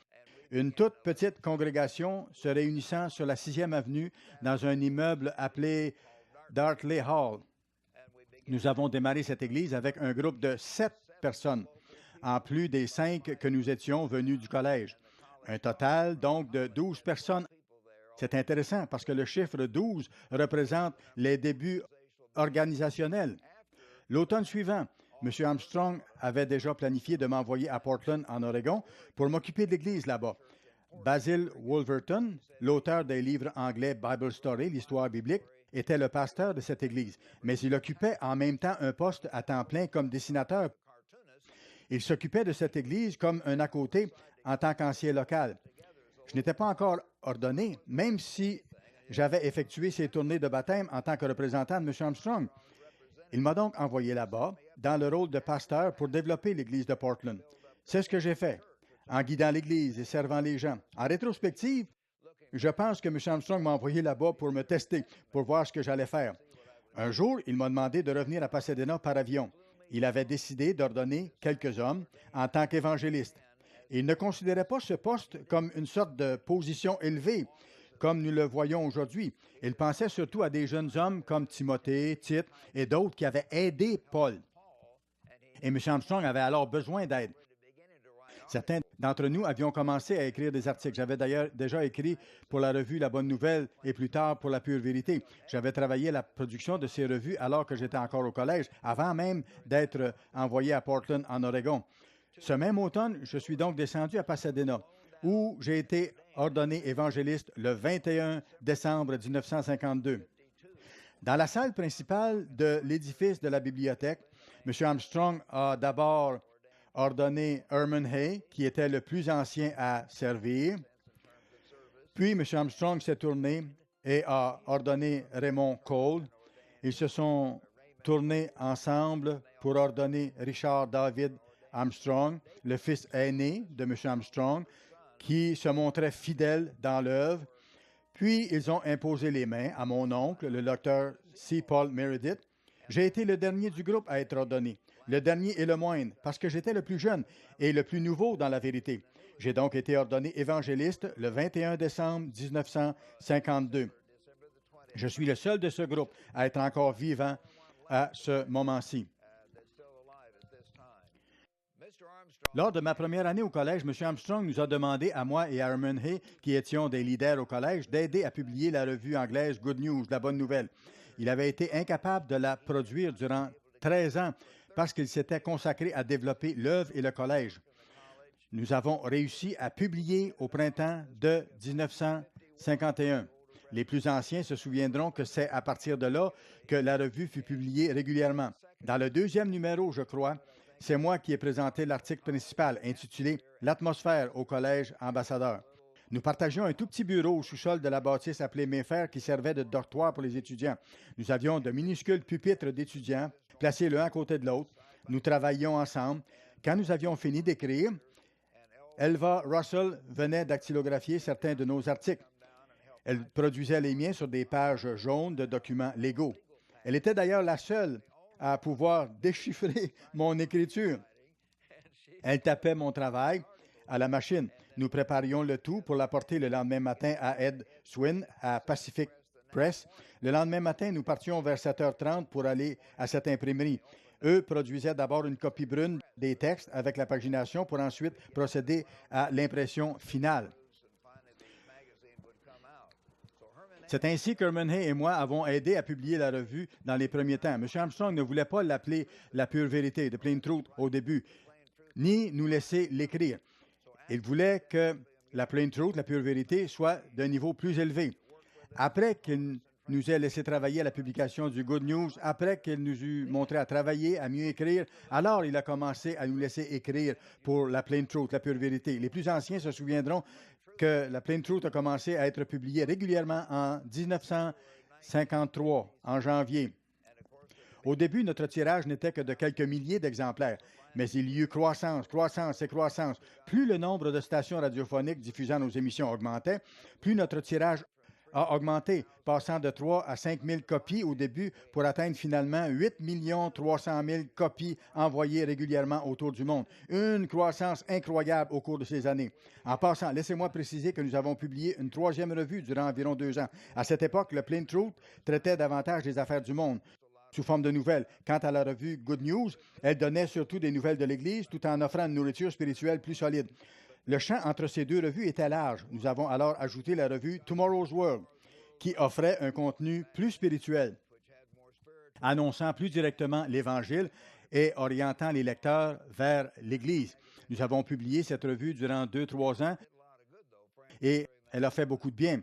Une toute petite congrégation se réunissant sur la 6e avenue dans un immeuble appelé Dartley Hall. Nous avons démarré cette église avec un groupe de 7 personnes, en plus des 5 que nous étions venus du collège. Un total, donc, de 12 personnes. C'est intéressant parce que le chiffre 12 représente les débuts organisationnels. L'automne suivant, M. Armstrong avait déjà planifié de m'envoyer à Portland, en Oregon, pour m'occuper de l'Église là-bas. Basil Wolverton, l'auteur des livres anglais Bible Story, l'histoire biblique, était le pasteur de cette Église, mais il occupait en même temps un poste à temps plein comme dessinateur. Il s'occupait de cette Église comme un à côté en tant qu'ancien local. Je n'étais pas encore ordonné, même si j'avais effectué ces tournées de baptême en tant que représentant de M. Armstrong. Il m'a donc envoyé là-bas, dans le rôle de pasteur, pour développer l'Église de Portland. C'est ce que j'ai fait, en guidant l'Église et servant les gens. En rétrospective, je pense que M. Armstrong m'a envoyé là-bas pour me tester, pour voir ce que j'allais faire. Un jour, il m'a demandé de revenir à Pasadena par avion. Il avait décidé d'ordonner quelques hommes en tant qu'évangélistes. Il ne considérait pas ce poste comme une sorte de position élevée, comme nous le voyons aujourd'hui. Il pensait surtout à des jeunes hommes comme Timothée, Tite et d'autres qui avaient aidé Paul. Et M. Armstrong avait alors besoin d'aide. Certains d'entre nous avions commencé à écrire des articles. J'avais d'ailleurs déjà écrit pour la revue La Bonne Nouvelle et plus tard pour La Pure Vérité. J'avais travaillé à la production de ces revues alors que j'étais encore au collège, avant même d'être envoyé à Portland, en Oregon. Ce même automne, je suis donc descendu à Pasadena, où j'ai été ordonné évangéliste le 21 décembre 1952. Dans la salle principale de l'édifice de la bibliothèque, M. Armstrong a d'abord ordonné Herman Hay, qui était le plus ancien à servir. Puis M. Armstrong s'est tourné et a ordonné Raymond Cole. Ils se sont tournés ensemble pour ordonner Richard David Armstrong, le fils aîné de M. Armstrong, qui se montrait fidèle dans l'œuvre. Puis, ils ont imposé les mains à mon oncle, le docteur C. Paul Meredith. J'ai été le dernier du groupe à être ordonné, le dernier et le moindre, parce que j'étais le plus jeune et le plus nouveau dans la vérité. J'ai donc été ordonné évangéliste le 21 décembre 1952. Je suis le seul de ce groupe à être encore vivant à ce moment-ci. Lors de ma première année au collège, M. Armstrong nous a demandé, à moi et à Herman Hay, qui étions des leaders au collège, d'aider à publier la revue anglaise Good News, la bonne nouvelle. Il avait été incapable de la produire durant 13 ans parce qu'il s'était consacré à développer l'œuvre et le collège. Nous avons réussi à publier au printemps de 1951. Les plus anciens se souviendront que c'est à partir de là que la revue fut publiée régulièrement. Dans le deuxième numéro, je crois, c'est moi qui ai présenté l'article principal intitulé « L'atmosphère au Collège Ambassadeur ». Nous partagions un tout petit bureau au sous-sol de la bâtisse appelée Mayfair qui servait de dortoir pour les étudiants. Nous avions de minuscules pupitres d'étudiants placés l'un à côté de l'autre. Nous travaillions ensemble. Quand nous avions fini d'écrire, Elva Russell venait dactylographier certains de nos articles. Elle produisait les miens sur des pages jaunes de documents légaux. Elle était d'ailleurs la seule à pouvoir déchiffrer mon écriture. Elle tapait mon travail à la machine. Nous préparions le tout pour l'apporter le lendemain matin à Ed Swin, à Pacific Press. Le lendemain matin, nous partions vers 7h30 pour aller à cette imprimerie. Eux produisaient d'abord une copie brune des textes avec la pagination pour ensuite procéder à l'impression finale. C'est ainsi qu'Herman Hay et moi avons aidé à publier la revue dans les premiers temps. M. Armstrong ne voulait pas l'appeler La Pure Vérité, The Plain Truth, au début, ni nous laisser l'écrire. Il voulait que la Plain Truth, la Pure Vérité, soit d'un niveau plus élevé. Après qu'il nous ait laissé travailler à la publication du Good News, après qu'il nous eut montré à travailler, à mieux écrire, alors il a commencé à nous laisser écrire pour la Plain Truth, la Pure Vérité. Les plus anciens se souviendront que la Plain Truth a commencé à être publiée régulièrement en 1953, en janvier. Au début, notre tirage n'était que de quelques milliers d'exemplaires, mais il y eut croissance, croissance et croissance. Plus le nombre de stations radiophoniques diffusant nos émissions augmentait, plus notre tirage a augmenté, passant de 3 à 5 000 copies au début pour atteindre finalement 8 300 000 copies envoyées régulièrement autour du monde. Une croissance incroyable au cours de ces années. En passant, laissez-moi préciser que nous avons publié une troisième revue durant environ 2 ans. À cette époque, le Plain Truth traitait davantage des affaires du monde, sous forme de nouvelles. Quant à la revue Good News, elle donnait surtout des nouvelles de l'Église tout en offrant une nourriture spirituelle plus solide. Le champ entre ces deux revues était large. Nous avons alors ajouté la revue Tomorrow's World, qui offrait un contenu plus spirituel, annonçant plus directement l'Évangile et orientant les lecteurs vers l'Église. Nous avons publié cette revue durant 2-3 ans et elle a fait beaucoup de bien.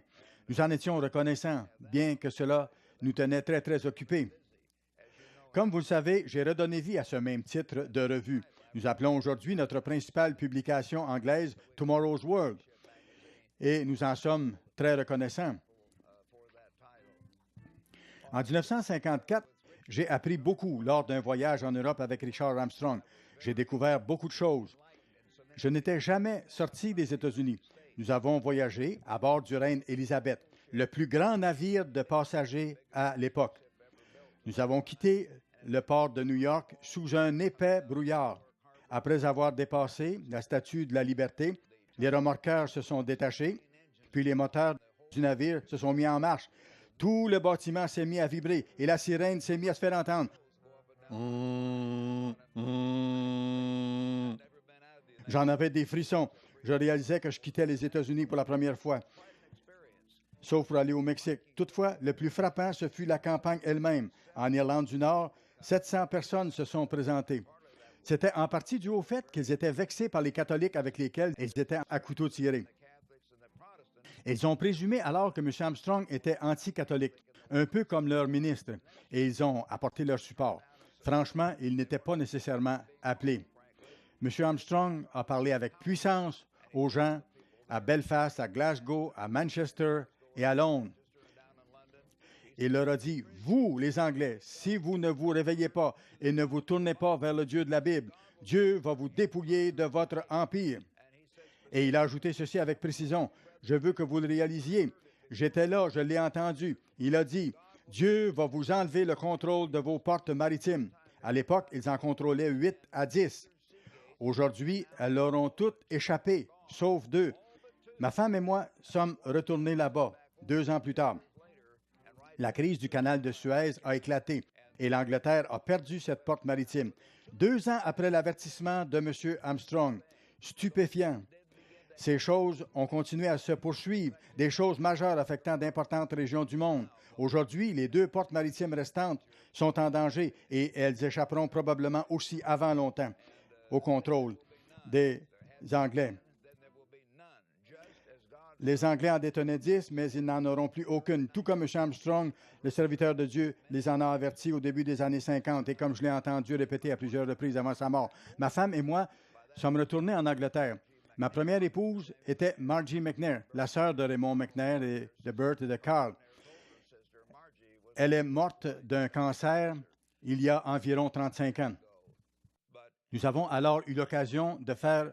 Nous en étions reconnaissants, bien que cela nous tenait très, très occupés. Comme vous le savez, j'ai redonné vie à ce même titre de revue. Nous appelons aujourd'hui notre principale publication anglaise Tomorrow's World et nous en sommes très reconnaissants. En 1954, j'ai appris beaucoup lors d'un voyage en Europe avec Richard Armstrong. J'ai découvert beaucoup de choses. Je n'étais jamais sorti des États-Unis. Nous avons voyagé à bord du Reine Élisabeth, le plus grand navire de passagers à l'époque. Nous avons quitté le port de New York sous un épais brouillard. Après avoir dépassé la Statue de la Liberté, les remorqueurs se sont détachés, puis les moteurs du navire se sont mis en marche. Tout le bâtiment s'est mis à vibrer et la sirène s'est mise à se faire entendre. J'en avais des frissons. Je réalisais que je quittais les États-Unis pour la première fois, sauf pour aller au Mexique. Toutefois, le plus frappant, ce fut la campagne elle-même. En Irlande du Nord, 700 personnes se sont présentées. C'était en partie dû au fait qu'ils étaient vexés par les catholiques avec lesquels ils étaient à couteau tiré. Ils ont présumé alors que M. Armstrong était anti-catholique, un peu comme leur ministre, et ils ont apporté leur support. Franchement, ils n'étaient pas nécessairement appelés. M. Armstrong a parlé avec puissance aux gens à Belfast, à Glasgow, à Manchester et à Londres. Il leur a dit, « Vous, les Anglais, si vous ne vous réveillez pas et ne vous tournez pas vers le Dieu de la Bible, Dieu va vous dépouiller de votre empire. » Et il a ajouté ceci avec précision, « Je veux que vous le réalisiez. J'étais là, je l'ai entendu. Il a dit, « Dieu va vous enlever le contrôle de vos portes maritimes. » À l'époque, ils en contrôlaient 8 à 10. Aujourd'hui, elles leur ont toutes échappé, sauf 2. Ma femme et moi sommes retournés là-bas 2 ans plus tard. La crise du canal de Suez a éclaté et l'Angleterre a perdu cette porte maritime. 2 ans après l'avertissement de M. Armstrong, stupéfiant. Ces choses ont continué à se poursuivre, des choses majeures affectant d'importantes régions du monde. Aujourd'hui, les 2 portes maritimes restantes sont en danger et elles échapperont probablement aussi avant longtemps au contrôle des Anglais. Les Anglais en détenaient 10, mais ils n'en auront plus aucune. Tout comme M. Armstrong, le serviteur de Dieu, les en a avertis au début des années 50 et comme je l'ai entendu répéter à plusieurs reprises avant sa mort. Ma femme et moi sommes retournés en Angleterre. Ma première épouse était Margie McNair, la sœur de Raymond McNair et de Bert et de Carl. Elle est morte d'un cancer il y a environ 35 ans. Nous avons alors eu l'occasion de faire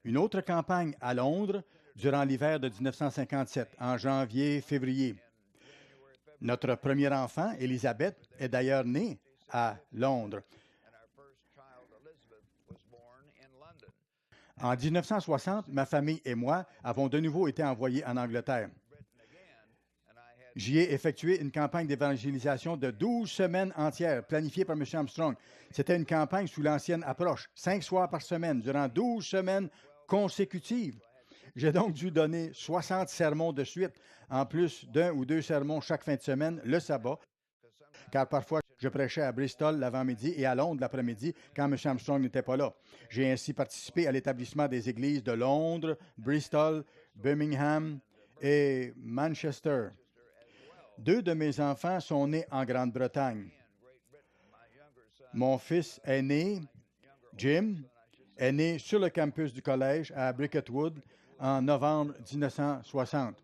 une autre campagne à Londres durant l'hiver de 1957, en janvier-février. Notre premier enfant, Élisabeth, est d'ailleurs née à Londres. En 1960, ma famille et moi avons de nouveau été envoyés en Angleterre. J'y ai effectué une campagne d'évangélisation de 12 semaines entières, planifiée par M. Armstrong. C'était une campagne sous l'ancienne approche, 5 soirs par semaine, durant 12 semaines consécutives. J'ai donc dû donner 60 sermons de suite, en plus d'1 ou 2 sermons chaque fin de semaine, le sabbat, car parfois je prêchais à Bristol l'avant-midi et à Londres l'après-midi quand M. Armstrong n'était pas là. J'ai ainsi participé à l'établissement des églises de Londres, Bristol, Birmingham et Manchester. 2 de mes enfants sont nés en Grande-Bretagne. Mon fils aîné, Jim, est né sur le campus du collège à Bricketwood en novembre 1960.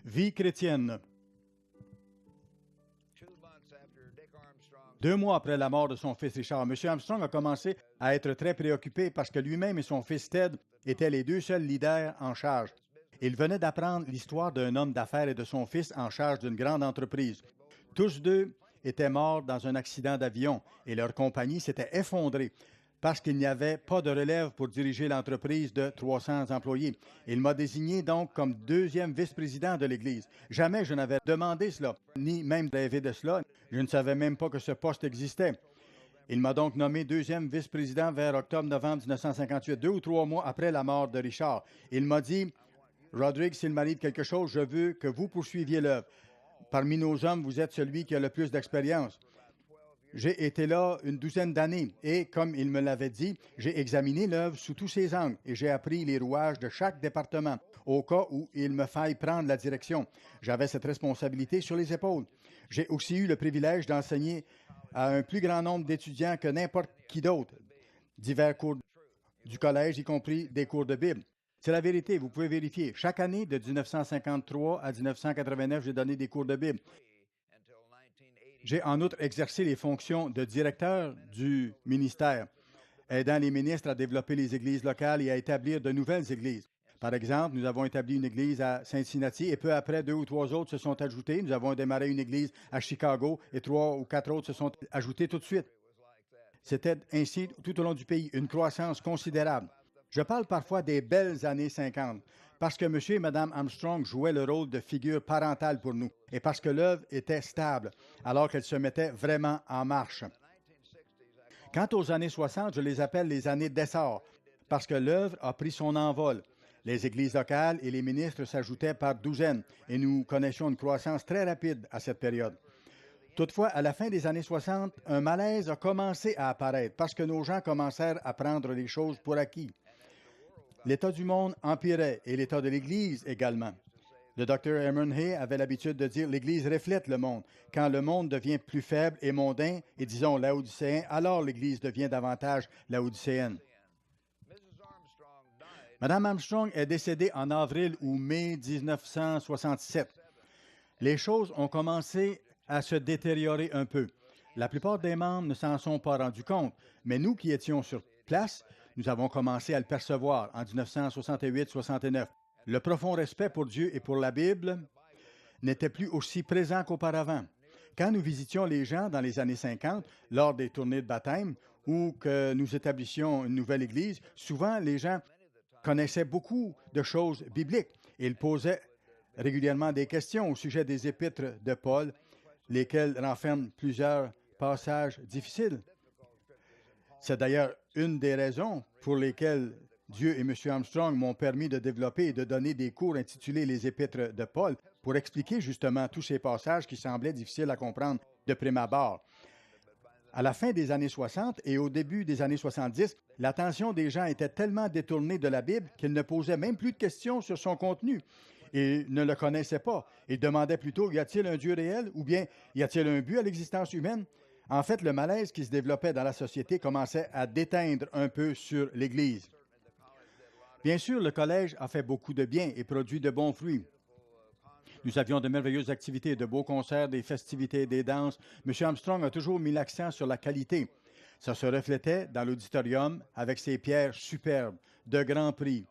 Vie chrétienne. 2 mois après la mort de son fils Richard, M. Armstrong a commencé à être très préoccupé parce que lui-même et son fils Ted étaient les 2 seuls leaders en charge. Il venait d'apprendre l'histoire d'un homme d'affaires et de son fils en charge d'une grande entreprise. Tous 2 étaient morts dans un accident d'avion et leur compagnie s'était effondrée parce qu'il n'y avait pas de relève pour diriger l'entreprise de 300 employés. Il m'a désigné donc comme 2e vice-président de l'Église. Jamais je n'avais demandé cela, ni même rêvé de cela. Je ne savais même pas que ce poste existait. Il m'a donc nommé 2e vice-président vers octobre-novembre 1958, 2 ou 3 mois après la mort de Richard. Il m'a dit, « Roderick, s'il m'arrive quelque chose, je veux que vous poursuiviez l'œuvre. parmi nos hommes, vous êtes celui qui a le plus d'expérience. J'ai été là une douzaine d'années et, comme il me l'avait dit, j'ai examiné l'œuvre sous tous ses angles et j'ai appris les rouages de chaque département au cas où il me faille prendre la direction. J'avais cette responsabilité sur les épaules. J'ai aussi eu le privilège d'enseigner à un plus grand nombre d'étudiants que n'importe qui d'autre, divers cours du collège, y compris des cours de Bible. C'est la vérité, vous pouvez vérifier. Chaque année, de 1953 à 1989, j'ai donné des cours de Bible. J'ai en outre exercé les fonctions de directeur du ministère, aidant les ministres à développer les églises locales et à établir de nouvelles églises. Par exemple, nous avons établi une église à Cincinnati et peu après, 2 ou 3 autres se sont ajoutés. Nous avons démarré une église à Chicago et 3 ou 4 autres se sont ajoutés tout de suite. C'était ainsi tout au long du pays, une croissance considérable. Je parle parfois des belles années 50, parce que M. et Mme Armstrong jouaient le rôle de figure parentale pour nous, et parce que l'œuvre était stable, alors qu'elle se mettait vraiment en marche. Quant aux années 60, je les appelle les années d'essor, parce que l'œuvre a pris son envol. Les églises locales et les ministres s'ajoutaient par douzaines, et nous connaissions une croissance très rapide à cette période. Toutefois, à la fin des années 60, un malaise a commencé à apparaître parce que nos gens commencèrent à prendre les choses pour acquis. L'état du monde empirait et l'état de l'Église également. Le Dr. Herman Hay avait l'habitude de dire « l'Église reflète le monde. Quand le monde devient plus faible et mondain, et disons laodicéen, alors l'Église devient davantage laodicéenne. » Mme Armstrong est décédée en avril ou mai 1967. Les choses ont commencé à se détériorer un peu. La plupart des membres ne s'en sont pas rendus compte, mais nous qui étions sur place, nous avons commencé à le percevoir en 1968-69. Le profond respect pour Dieu et pour la Bible n'était plus aussi présent qu'auparavant. Quand nous visitions les gens dans les années 50, lors des tournées de baptême, ou que nous établissions une nouvelle église, souvent les gens connaissaient beaucoup de choses bibliques. Ils posaient régulièrement des questions au sujet des épîtres de Paul, lesquels renferment plusieurs passages difficiles. C'est d'ailleurs une des raisons pour lesquelles Dieu et M. Armstrong m'ont permis de développer et de donner des cours intitulés Les Épîtres de Paul pour expliquer justement tous ces passages qui semblaient difficiles à comprendre de prime abord. À la fin des années 60 et au début des années 70, l'attention des gens était tellement détournée de la Bible qu'ils ne posaient même plus de questions sur son contenu. Ils ne le connaissaient pas. Ils demandaient plutôt, y a-t-il un Dieu réel ou bien y a-t-il un but à l'existence humaine? En fait, le malaise qui se développait dans la société commençait à déteindre un peu sur l'Église. Bien sûr, le collège a fait beaucoup de bien et produit de bons fruits. Nous avions de merveilleuses activités, de beaux concerts, des festivités, des danses. M. Armstrong a toujours mis l'accent sur la qualité. Ça se reflétait dans l'auditorium avec ses pierres superbes, de grands prix.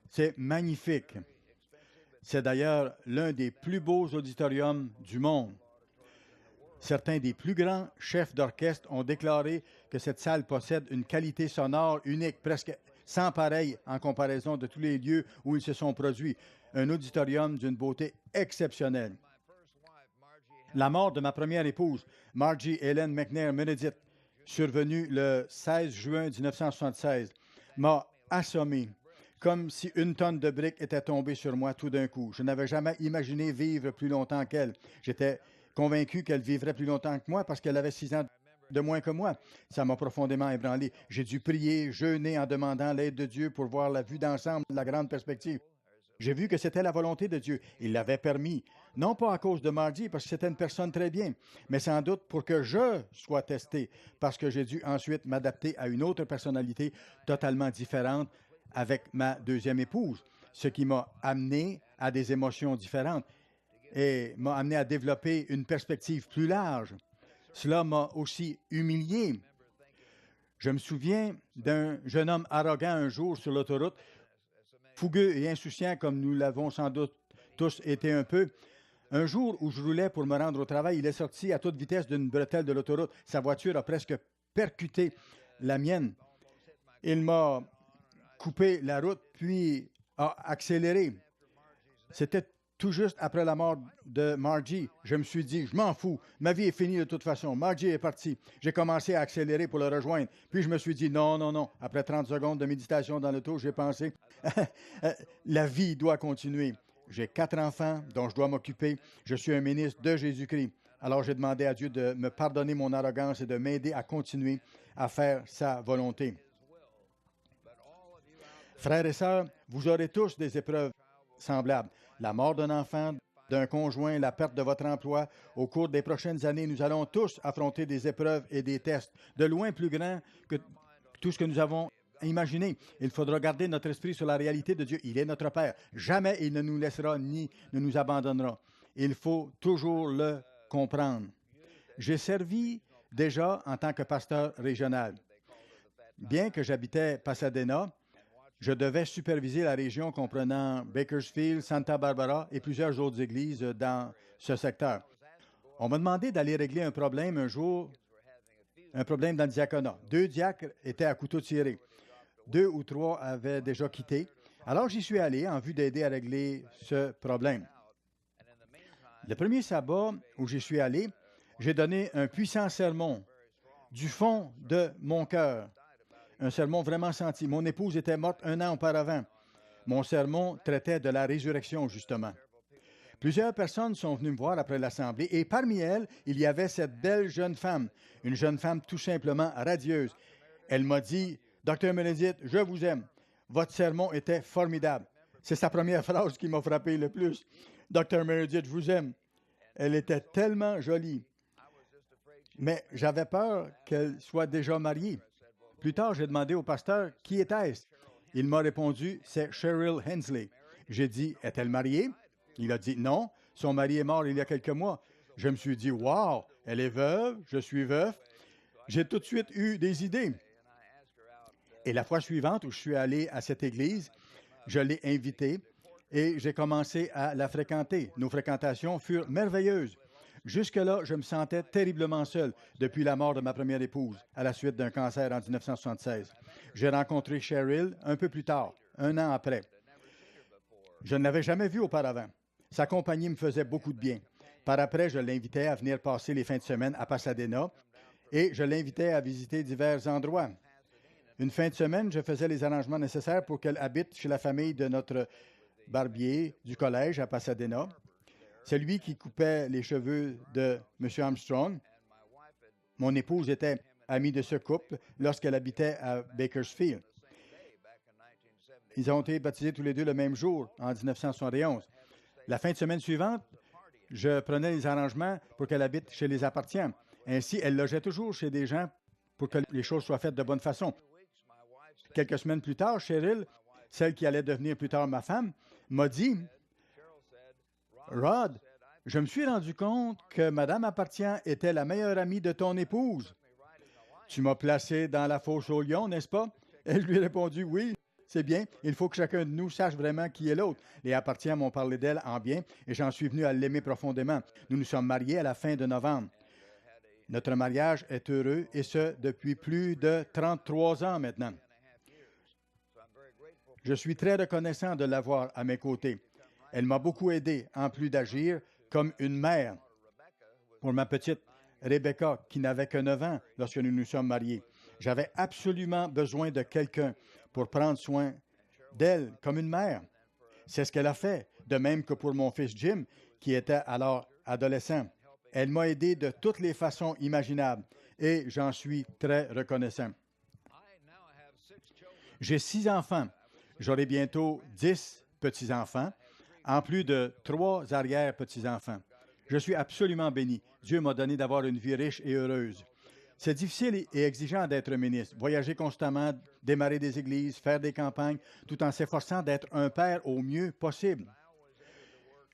C'est magnifique. C'est d'ailleurs l'un des plus beaux auditoriums du monde. Certains des plus grands chefs d'orchestre ont déclaré que cette salle possède une qualité sonore unique, presque sans pareil en comparaison de tous les lieux où ils se sont produits. Un auditorium d'une beauté exceptionnelle. La mort de ma première épouse, Margie Helen McNair Meredith, survenue le 16 juin 1976, m'a assommé, comme si une tonne de briques était tombée sur moi tout d'un coup. Je n'avais jamais imaginé vivre plus longtemps qu'elle. J'étais convaincu qu'elle vivrait plus longtemps que moi parce qu'elle avait 6 ans de moins que moi. Ça m'a profondément ébranlé. J'ai dû prier, jeûner en demandant l'aide de Dieu pour voir la vue d'ensemble, la grande perspective. J'ai vu que c'était la volonté de Dieu. Il l'avait permis, non pas à cause de Margie, parce que c'était une personne très bien, mais sans doute pour que je sois testé, parce que j'ai dû ensuite m'adapter à une autre personnalité totalement différente avec ma deuxième épouse, ce qui m'a amené à des émotions différentes et m'a amené à développer une perspective plus large. Cela m'a aussi humilié. Je me souviens d'un jeune homme arrogant un jour sur l'autoroute, fougueux et insouciant comme nous l'avons sans doute tous été un peu. Un jour où je roulais pour me rendre au travail, il est sorti à toute vitesse d'une bretelle de l'autoroute. Sa voiture a presque percuté la mienne. Il m'a coupé la route, puis a accéléré. C'était tout juste après la mort de Margie. Je me suis dit, je m'en fous, ma vie est finie de toute façon. Margie est partie. J'ai commencé à accélérer pour le rejoindre. Puis je me suis dit, non. Après 30 secondes de méditation dans l'auto, j'ai pensé, la vie doit continuer. J'ai 4 enfants dont je dois m'occuper. Je suis un ministre de Jésus-Christ. Alors j'ai demandé à Dieu de me pardonner mon arrogance et de m'aider à continuer à faire sa volonté. Frères et sœurs, vous aurez tous des épreuves semblables. La mort d'un enfant, d'un conjoint, la perte de votre emploi. Au cours des prochaines années, nous allons tous affronter des épreuves et des tests de loin plus grands que tout ce que nous avons imaginé. Il faudra garder notre esprit sur la réalité de Dieu. Il est notre Père. Jamais il ne nous laissera ni ne nous abandonnera. Il faut toujours le comprendre. J'ai servi déjà en tant que pasteur régional. Bien que j'habitais Pasadena, je devais superviser la région comprenant Bakersfield, Santa Barbara et plusieurs autres églises dans ce secteur. On m'a demandé d'aller régler un problème un jour, un problème dans le diaconat. 2 diacres étaient à couteau tiré. 2 ou 3 avaient déjà quitté. Alors j'y suis allé en vue d'aider à régler ce problème. Le premier sabbat où j'y suis allé, j'ai donné un puissant sermon du fond de mon cœur. Un sermon vraiment senti. Mon épouse était morte 1 an auparavant. Mon sermon traitait de la résurrection, justement. Plusieurs personnes sont venues me voir après l'assemblée et parmi elles, il y avait cette belle jeune femme, une jeune femme tout simplement radieuse. Elle m'a dit, « Docteur Meredith, je vous aime. Votre sermon était formidable. » C'est sa première phrase qui m'a frappé le plus. « Docteur Meredith, je vous aime. » Elle était tellement jolie. Mais j'avais peur qu'elle soit déjà mariée. Plus tard, j'ai demandé au pasteur, « Qui était-ce? » Il m'a répondu, « C'est Cheryl Hensley. » J'ai dit, « Est-elle mariée? » Il a dit, « Non, son mari est mort il y a quelques mois. » Je me suis dit, « Wow, elle est veuve, je suis veuf. » J'ai tout de suite eu des idées. Et la fois suivante où je suis allé à cette église, je l'ai invitée et j'ai commencé à la fréquenter. Nos fréquentations furent merveilleuses. Jusque-là, je me sentais terriblement seul depuis la mort de ma première épouse à la suite d'un cancer en 1976. J'ai rencontré Cheryl un peu plus tard, 1 an après. Je ne l'avais jamais vue auparavant. Sa compagnie me faisait beaucoup de bien. Par après, je l'invitais à venir passer les fins de semaine à Pasadena et je l'invitais à visiter divers endroits. Une fin de semaine, je faisais les arrangements nécessaires pour qu'elle habite chez la famille de notre barbier du collège à Pasadena. C'est lui qui coupait les cheveux de M. Armstrong. Mon épouse était amie de ce couple lorsqu'elle habitait à Bakersfield. Ils ont été baptisés tous les deux le même jour, en 1971. La fin de semaine suivante, je prenais les arrangements pour qu'elle habite chez les appartiens. Ainsi, elle logeait toujours chez des gens pour que les choses soient faites de bonne façon. Quelques semaines plus tard, Cheryl, celle qui allait devenir plus tard ma femme, m'a dit, « Rod, je me suis rendu compte que Madame Appartient était la meilleure amie de ton épouse. Tu m'as placé dans la fosse au lion, n'est-ce pas? » Elle lui a répondu, « Oui, c'est bien. Il faut que chacun de nous sache vraiment qui est l'autre. » Les Appartients m'ont parlé d'elle en bien et j'en suis venu à l'aimer profondément. Nous nous sommes mariés à la fin de novembre. Notre mariage est heureux et ce, depuis plus de 33 ans maintenant. Je suis très reconnaissant de l'avoir à mes côtés. Elle m'a beaucoup aidé, en plus d'agir comme une mère pour ma petite Rebecca, qui n'avait que 9 ans lorsque nous nous sommes mariés. J'avais absolument besoin de quelqu'un pour prendre soin d'elle comme une mère. C'est ce qu'elle a fait, de même que pour mon fils Jim, qui était alors adolescent. Elle m'a aidé de toutes les façons imaginables et j'en suis très reconnaissant. J'ai 6 enfants. J'aurai bientôt 10 petits-enfants, en plus de 3 arrière-petits-enfants. Je suis absolument béni. Dieu m'a donné d'avoir une vie riche et heureuse. C'est difficile et exigeant d'être ministre, voyager constamment, démarrer des églises, faire des campagnes, tout en s'efforçant d'être un père au mieux possible.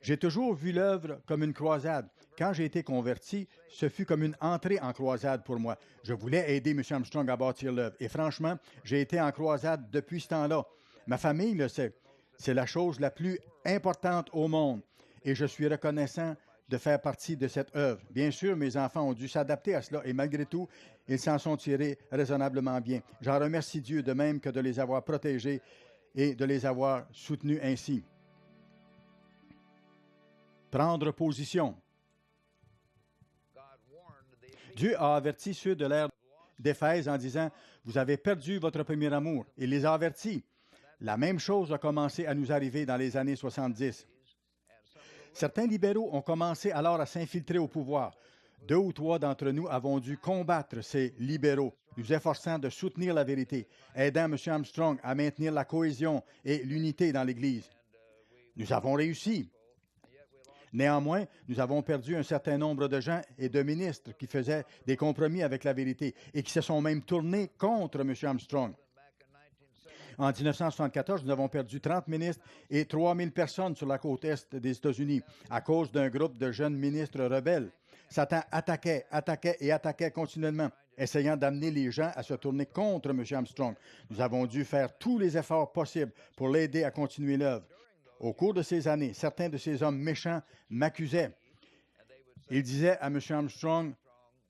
J'ai toujours vu l'œuvre comme une croisade. Quand j'ai été converti, ce fut comme une entrée en croisade pour moi. Je voulais aider M. Armstrong à bâtir l'œuvre. Et franchement, j'ai été en croisade depuis ce temps-là. Ma famille le sait. C'est la chose la plus importante au monde. Et je suis reconnaissant de faire partie de cette œuvre. Bien sûr, mes enfants ont dû s'adapter à cela et malgré tout, ils s'en sont tirés raisonnablement bien. J'en remercie Dieu de même que de les avoir protégés et de les avoir soutenus ainsi. Prendre position. Dieu a averti ceux de l'ère d'Éphèse en disant « Vous avez perdu votre premier amour ». Il les a avertis. La même chose a commencé à nous arriver dans les années 70. Certains libéraux ont commencé alors à s'infiltrer au pouvoir. 2 ou 3 d'entre nous avons dû combattre ces libéraux, nous efforçant de soutenir la vérité, aidant M. Armstrong à maintenir la cohésion et l'unité dans l'Église. Nous avons réussi. Néanmoins, nous avons perdu un certain nombre de gens et de ministres qui faisaient des compromis avec la vérité et qui se sont même tournés contre M. Armstrong. En 1974, nous avons perdu 30 ministres et 3000 personnes sur la côte est des États-Unis à cause d'un groupe de jeunes ministres rebelles. Satan attaquait et attaquait continuellement, essayant d'amener les gens à se tourner contre M. Armstrong. Nous avons dû faire tous les efforts possibles pour l'aider à continuer l'œuvre. Au cours de ces années, certains de ces hommes méchants m'accusaient. Ils disaient à M. Armstrong,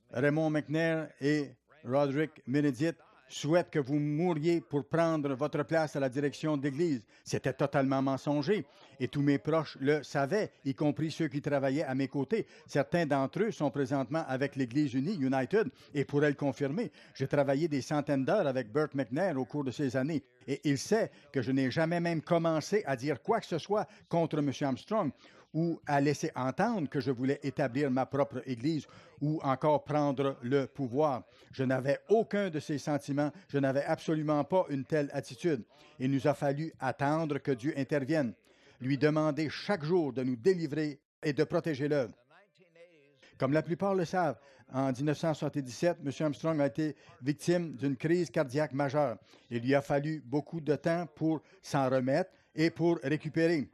Raymond McNair et Roderick Benedict souhaitent que vous mouriez pour prendre votre place à la direction de l'Église. C'était totalement mensonger et tous mes proches le savaient, y compris ceux qui travaillaient à mes côtés. Certains d'entre eux sont présentement avec l'Église unie, United, et pourraient le confirmer. J'ai travaillé des centaines d'heures avec Burt McNair au cours de ces années et il sait que je n'ai jamais même commencé à dire quoi que ce soit contre M. Armstrong ou à laisser entendre que je voulais établir ma propre Église ou encore prendre le pouvoir. Je n'avais aucun de ces sentiments, je n'avais absolument pas une telle attitude. Il nous a fallu attendre que Dieu intervienne, lui demander chaque jour de nous délivrer et de protéger l'œuvre. Comme la plupart le savent, en 1977, M. Armstrong a été victime d'une crise cardiaque majeure. Il lui a fallu beaucoup de temps pour s'en remettre et pour récupérer.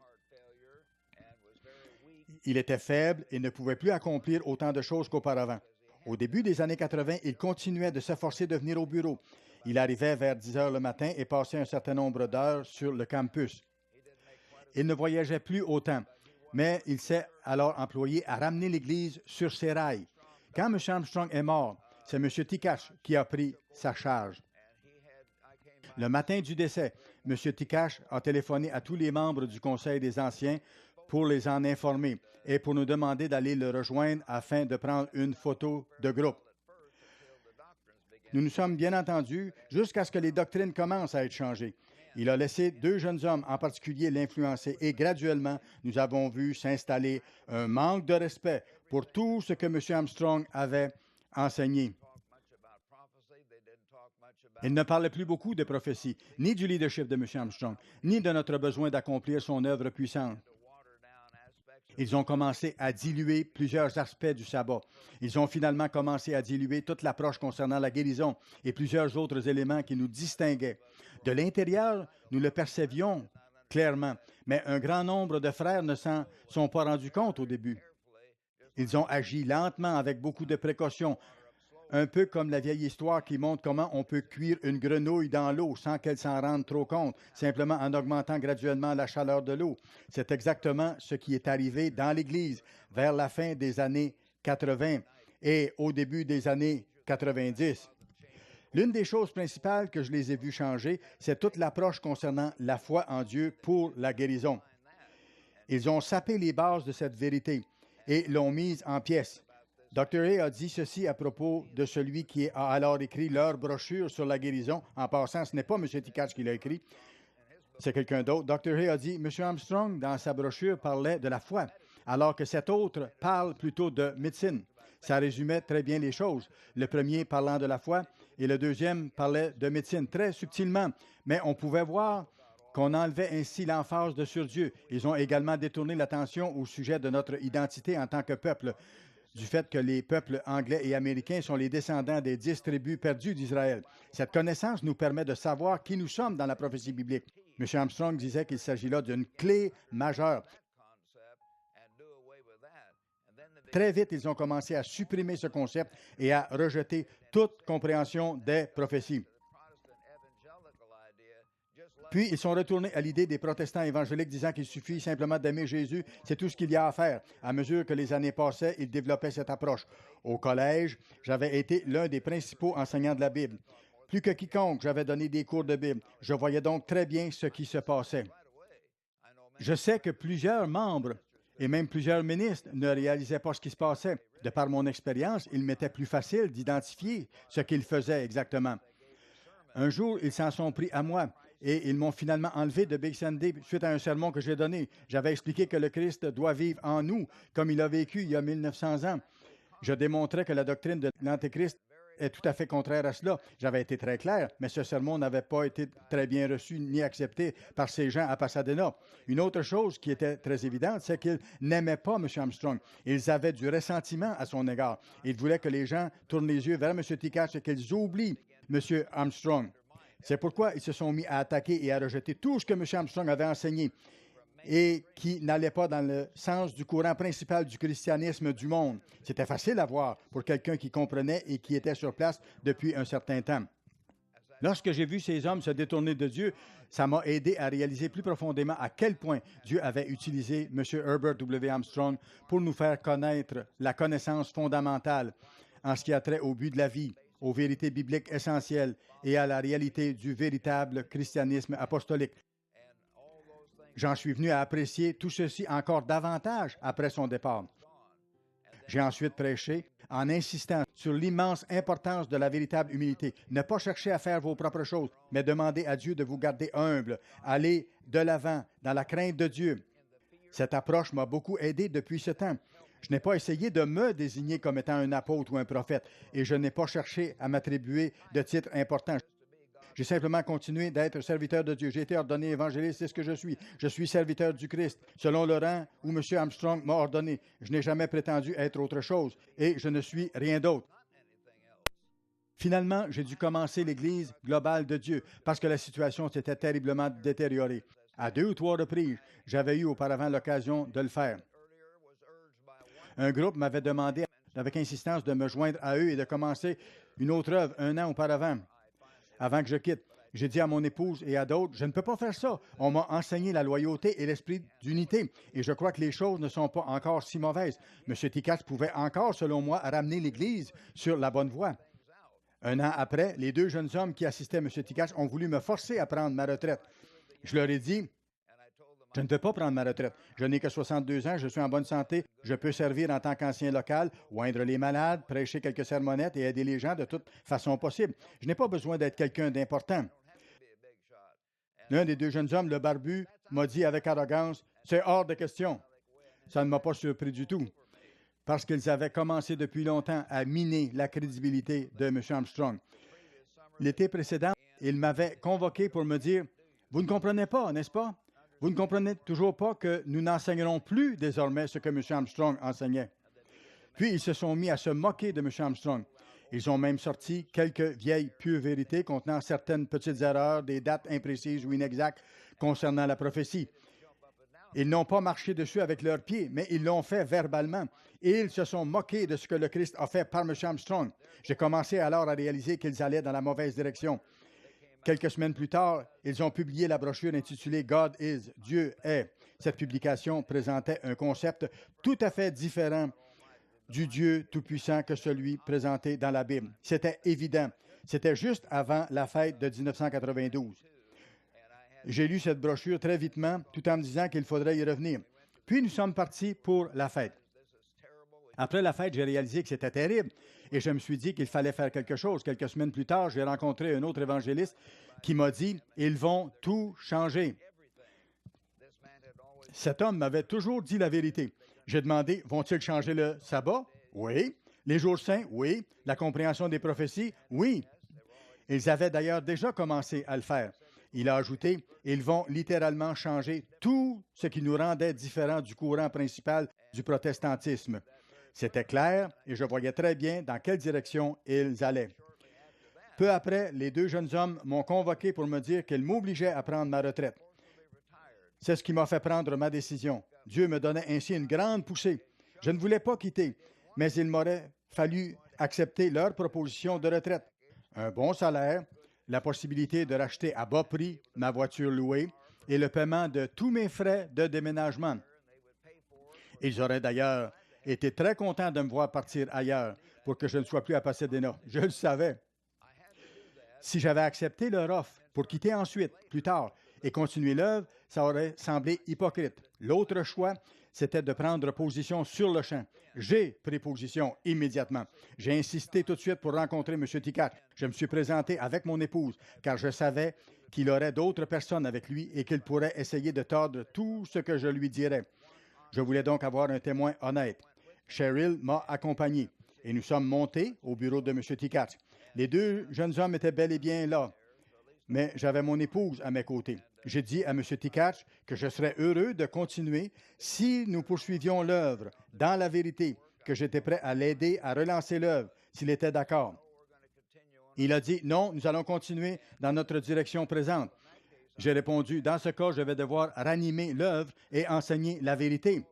Il était faible et ne pouvait plus accomplir autant de choses qu'auparavant. Au début des années 80, il continuait de s'efforcer de venir au bureau. Il arrivait vers 10 heures le matin et passait un certain nombre d'heures sur le campus. Il ne voyageait plus autant, mais il s'est alors employé à ramener l'Église sur ses rails. Quand M. Armstrong est mort, c'est M. Tikash qui a pris sa charge. Le matin du décès, M. Tikash a téléphoné à tous les membres du Conseil des Anciens pour les en informer et pour nous demander d'aller le rejoindre afin de prendre une photo de groupe. Nous nous sommes bien entendus jusqu'à ce que les doctrines commencent à être changées. Il a laissé 2 jeunes hommes en particulier l'influencer et graduellement, nous avons vu s'installer un manque de respect pour tout ce que M. Armstrong avait enseigné. Il ne parlait plus beaucoup de prophétie, ni du leadership de M. Armstrong, ni de notre besoin d'accomplir son œuvre puissante. Ils ont commencé à diluer plusieurs aspects du sabbat. Ils ont finalement commencé à diluer toute l'approche concernant la guérison et plusieurs autres éléments qui nous distinguaient. De l'intérieur, nous le percevions clairement, mais un grand nombre de frères ne s'en sont pas rendus compte au début. Ils ont agi lentement avec beaucoup de précautions, un peu comme la vieille histoire qui montre comment on peut cuire une grenouille dans l'eau sans qu'elle s'en rende trop compte, simplement en augmentant graduellement la chaleur de l'eau. C'est exactement ce qui est arrivé dans l'Église vers la fin des années 80 et au début des années 90. L'une des choses principales que je les ai vues changer, c'est toute l'approche concernant la foi en Dieu pour la guérison. Ils ont sapé les bases de cette vérité et l'ont mise en pièces. Dr. Hay a dit ceci à propos de celui qui a alors écrit leur brochure sur la guérison. En passant, ce n'est pas M. Tikash qui l'a écrit, c'est quelqu'un d'autre. Dr. Hay a dit, M. Armstrong, dans sa brochure, parlait de la foi, alors que cet autre parle plutôt de médecine. Ça résumait très bien les choses. Le premier parlant de la foi et le deuxième parlait de médecine, très subtilement, mais on pouvait voir qu'on enlevait ainsi l'emphase de sur Dieu. Ils ont également détourné l'attention au sujet de notre identité en tant que peuple, du fait que les peuples anglais et américains sont les descendants des 10 tribus perdues d'Israël. Cette connaissance nous permet de savoir qui nous sommes dans la prophétie biblique. M. Armstrong disait qu'il s'agit là d'une clé majeure. Très vite, ils ont commencé à supprimer ce concept et à rejeter toute compréhension des prophéties. Puis, ils sont retournés à l'idée des protestants évangéliques disant qu'il suffit simplement d'aimer Jésus, c'est tout ce qu'il y a à faire. À mesure que les années passaient, ils développaient cette approche. Au collège, j'avais été l'un des principaux enseignants de la Bible. Plus que quiconque, j'avais donné des cours de Bible. Je voyais donc très bien ce qui se passait. Je sais que plusieurs membres et même plusieurs ministres ne réalisaient pas ce qui se passait. De par mon expérience, il m'était plus facile d'identifier ce qu'ils faisaient exactement. Un jour, ils s'en sont pris à moi et ils m'ont finalement enlevé de Big Sandy suite à un sermon que j'ai donné. J'avais expliqué que le Christ doit vivre en nous comme il a vécu il y a 1900 ans. Je démontrais que la doctrine de l'Antéchrist est tout à fait contraire à cela. J'avais été très clair, mais ce sermon n'avait pas été très bien reçu ni accepté par ces gens à Pasadena. Une autre chose qui était très évidente, c'est qu'ils n'aimaient pas M. Armstrong. Ils avaient du ressentiment à son égard. Ils voulaient que les gens tournent les yeux vers M. Tkach et qu'ils oublient M. Armstrong. C'est pourquoi ils se sont mis à attaquer et à rejeter tout ce que M. Armstrong avait enseigné et qui n'allait pas dans le sens du courant principal du christianisme du monde. C'était facile à voir pour quelqu'un qui comprenait et qui était sur place depuis un certain temps. Lorsque j'ai vu ces hommes se détourner de Dieu, ça m'a aidé à réaliser plus profondément à quel point Dieu avait utilisé M. Herbert W. Armstrong pour nous faire connaître la connaissance fondamentale en ce qui a trait au but de la vie, aux vérités bibliques essentielles et à la réalité du véritable christianisme apostolique. J'en suis venu à apprécier tout ceci encore davantage après son départ. J'ai ensuite prêché en insistant sur l'immense importance de la véritable humilité. Ne pas chercher à faire vos propres choses, mais demander à Dieu de vous garder humble, aller de l'avant dans la crainte de Dieu. Cette approche m'a beaucoup aidé depuis ce temps. Je n'ai pas essayé de me désigner comme étant un apôtre ou un prophète, et je n'ai pas cherché à m'attribuer de titres importants. J'ai simplement continué d'être serviteur de Dieu. J'ai été ordonné évangéliste, c'est ce que je suis. Je suis serviteur du Christ, selon le rang où M. Armstrong m'a ordonné. Je n'ai jamais prétendu être autre chose et je ne suis rien d'autre. Finalement, j'ai dû commencer l'Église globale de Dieu parce que la situation s'était terriblement détériorée. À 2 ou 3 reprises, j'avais eu auparavant l'occasion de le faire. Un groupe m'avait demandé avec insistance de me joindre à eux et de commencer une autre œuvre 1 an auparavant. Avant que je quitte, j'ai dit à mon épouse et à d'autres, je ne peux pas faire ça. On m'a enseigné la loyauté et l'esprit d'unité, et je crois que les choses ne sont pas encore si mauvaises. M. Tkach pouvait encore, selon moi, ramener l'Église sur la bonne voie. 1 an après, les 2 jeunes hommes qui assistaient à M. Tkach ont voulu me forcer à prendre ma retraite. Je leur ai dit, je ne peux pas prendre ma retraite. Je n'ai que 62 ans, je suis en bonne santé, je peux servir en tant qu'ancien local, oindre les malades, prêcher quelques sermonnettes et aider les gens de toute façon possible. Je n'ai pas besoin d'être quelqu'un d'important. L'un des 2 jeunes hommes, le barbu, m'a dit avec arrogance, « C'est hors de question. » Ça ne m'a pas surpris du tout, parce qu'ils avaient commencé depuis longtemps à miner la crédibilité de M. Armstrong. L'été précédent, il m'avait convoqué pour me dire, « Vous ne comprenez pas, n'est-ce pas? Vous ne comprenez toujours pas que nous n'enseignerons plus désormais ce que M. Armstrong enseignait. » Puis ils se sont mis à se moquer de M. Armstrong. Ils ont même sorti quelques vieilles pures vérités contenant certaines petites erreurs, des dates imprécises ou inexactes concernant la prophétie. Ils n'ont pas marché dessus avec leurs pieds, mais ils l'ont fait verbalement. Et ils se sont moqués de ce que le Christ a fait par M. Armstrong. J'ai commencé alors à réaliser qu'ils allaient dans la mauvaise direction. Quelques semaines plus tard, ils ont publié la brochure intitulée « God is », Dieu est. Cette publication présentait un concept tout à fait différent du Dieu tout-puissant que celui présenté dans la Bible. C'était évident. C'était juste avant la fête de 1992. J'ai lu cette brochure très vitement, tout en me disant qu'il faudrait y revenir. Puis nous sommes partis pour la fête. Après la fête, j'ai réalisé que c'était terrible et je me suis dit qu'il fallait faire quelque chose. Quelques semaines plus tard, j'ai rencontré un autre évangéliste qui m'a dit « Ils vont tout changer ». Cet homme m'avait toujours dit la vérité. J'ai demandé « Vont-ils changer le sabbat? » Oui. Les jours saints? Oui. La compréhension des prophéties? Oui. Ils avaient d'ailleurs déjà commencé à le faire. Il a ajouté « Ils vont littéralement changer tout ce qui nous rendait différents du courant principal du protestantisme. » C'était clair et je voyais très bien dans quelle direction ils allaient. Peu après, les 2 jeunes hommes m'ont convoqué pour me dire qu'ils m'obligeaient à prendre ma retraite. C'est ce qui m'a fait prendre ma décision. Dieu me donnait ainsi une grande poussée. Je ne voulais pas quitter, mais il m'aurait fallu accepter leur proposition de retraite. Un bon salaire, la possibilité de racheter à bas prix ma voiture louée et le paiement de tous mes frais de déménagement. Ils auraient d'ailleurs été très contents de me voir partir ailleurs pour que je ne sois plus à Pasadena. Je le savais. Si j'avais accepté leur offre pour quitter ensuite, plus tard, et continuer l'œuvre, ça aurait semblé hypocrite. L'autre choix, c'était de prendre position sur le champ. J'ai pris position immédiatement. J'ai insisté tout de suite pour rencontrer M. Tkach. Je me suis présenté avec mon épouse, car je savais qu'il aurait d'autres personnes avec lui et qu'il pourrait essayer de tordre tout ce que je lui dirais. Je voulais donc avoir un témoin honnête. Cheryl m'a accompagné et nous sommes montés au bureau de M. Ticatch. Les deux jeunes hommes étaient bel et bien là, mais j'avais mon épouse à mes côtés. J'ai dit à M. Ticatch que je serais heureux de continuer si nous poursuivions l'œuvre dans la vérité, que j'étais prêt à l'aider à relancer l'œuvre, s'il était d'accord. Il a dit, non, nous allons continuer dans notre direction présente. J'ai répondu, dans ce cas, je vais devoir ranimer l'œuvre et enseigner la vérité.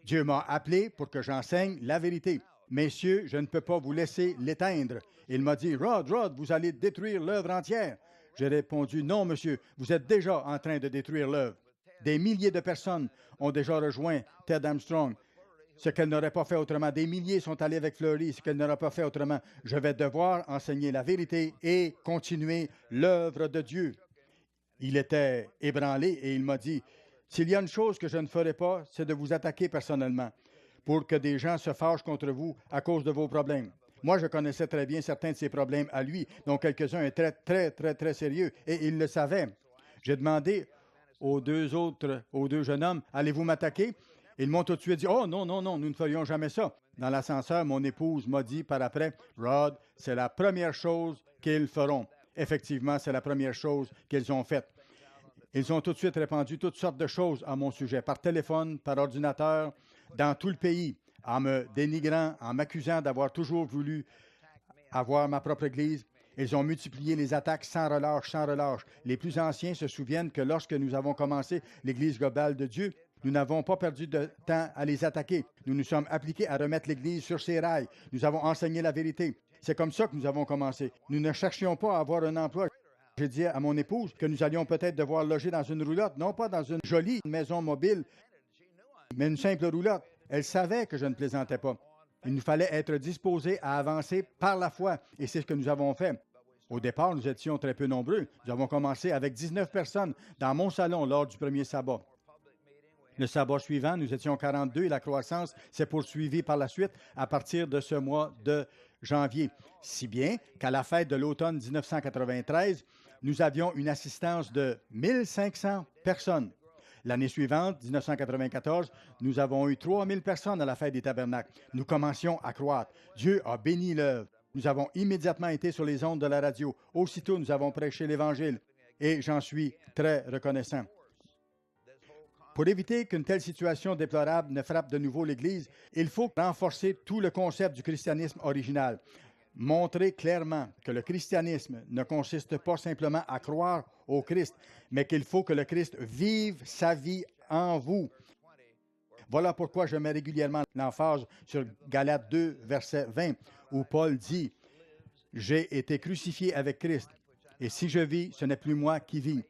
Dieu m'a appelé pour que j'enseigne la vérité. Messieurs, je ne peux pas vous laisser l'éteindre. Il m'a dit, Rod, vous allez détruire l'œuvre entière. J'ai répondu, non, monsieur, vous êtes déjà en train de détruire l'œuvre. Des milliers de personnes ont déjà rejoint Ted Armstrong. Ce qu'elle n'aurait pas fait autrement. Des milliers sont allés avec Fleury, ce qu'elle n'aurait pas fait autrement. Je vais devoir enseigner la vérité et continuer l'œuvre de Dieu. Il était ébranlé et il m'a dit, s'il y a une chose que je ne ferai pas, c'est de vous attaquer personnellement pour que des gens se fâchent contre vous à cause de vos problèmes. Moi, je connaissais très bien certains de ses problèmes à lui, dont quelques-uns étaient très sérieux, et il le savait. J'ai demandé aux deux jeunes hommes, allez-vous m'attaquer? Ils m'ont tout de suite dit, oh non, nous ne ferions jamais ça. Dans l'ascenseur, mon épouse m'a dit par après, Rod, c'est la première chose qu'ils feront. Effectivement, c'est la première chose qu'ils ont faite. Ils ont tout de suite répandu toutes sortes de choses à mon sujet, par téléphone, par ordinateur, dans tout le pays, en me dénigrant, en m'accusant d'avoir toujours voulu avoir ma propre Église. Ils ont multiplié les attaques sans relâche. Les plus anciens se souviennent que lorsque nous avons commencé l'Église globale de Dieu, nous n'avons pas perdu de temps à les attaquer. Nous nous sommes appliqués à remettre l'Église sur ses rails. Nous avons enseigné la vérité. C'est comme ça que nous avons commencé. Nous ne cherchions pas à avoir un emploi. J'ai dit à mon épouse que nous allions peut-être devoir loger dans une roulotte, non pas dans une jolie maison mobile, mais une simple roulotte. Elle savait que je ne plaisantais pas. Il nous fallait être disposés à avancer par la foi, et c'est ce que nous avons fait. Au départ, nous étions très peu nombreux. Nous avons commencé avec 19 personnes dans mon salon lors du premier sabbat. Le sabbat suivant, nous étions 42 et la croissance s'est poursuivie par la suite à partir de ce mois de janvier. Si bien qu'à la fête de l'automne 1993, nous avions une assistance de 1500 personnes. L'année suivante, 1994, nous avons eu 3000 personnes à la fête des tabernacles. Nous commencions à croître. Dieu a béni l'œuvre. Nous avons immédiatement été sur les ondes de la radio. Aussitôt, nous avons prêché l'Évangile et j'en suis très reconnaissant. Pour éviter qu'une telle situation déplorable ne frappe de nouveau l'Église, il faut renforcer tout le concept du christianisme original. Montrer clairement que le christianisme ne consiste pas simplement à croire au Christ, mais qu'il faut que le Christ vive sa vie en vous. Voilà pourquoi je mets régulièrement l'emphase sur Galates 2, verset 20, où Paul dit « J'ai été crucifié avec Christ, et si je vis, ce n'est plus moi qui vis.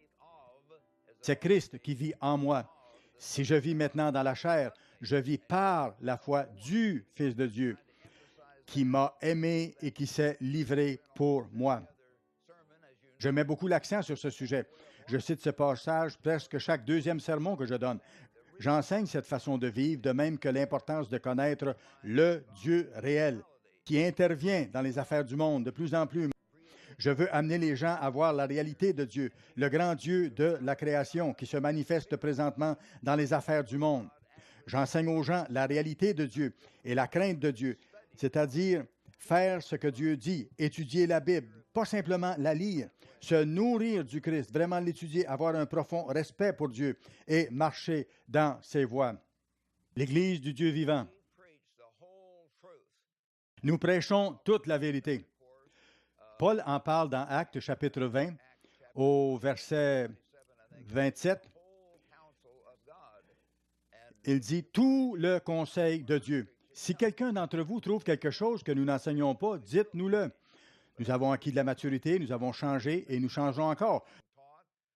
C'est Christ qui vit en moi. Si je vis maintenant dans la chair, je vis par la foi du Fils de Dieu, qui m'a aimé et qui s'est livré pour moi. » Je mets beaucoup l'accent sur ce sujet. Je cite ce passage presque chaque deuxième sermon que je donne. J'enseigne cette façon de vivre, de même que l'importance de connaître le Dieu réel, qui intervient dans les affaires du monde de plus en plus. Je veux amener les gens à voir la réalité de Dieu, le grand Dieu de la création qui se manifeste présentement dans les affaires du monde. J'enseigne aux gens la réalité de Dieu et la crainte de Dieu, c'est-à-dire faire ce que Dieu dit, étudier la Bible, pas simplement la lire, se nourrir du Christ, vraiment l'étudier, avoir un profond respect pour Dieu et marcher dans ses voies. L'Église du Dieu vivant. Nous prêchons toute la vérité. Paul en parle dans Actes chapitre 20 au verset 27. Il dit « Tout le conseil de Dieu ». Si quelqu'un d'entre vous trouve quelque chose que nous n'enseignons pas, dites-nous-le. Nous avons acquis de la maturité, nous avons changé et nous changeons encore.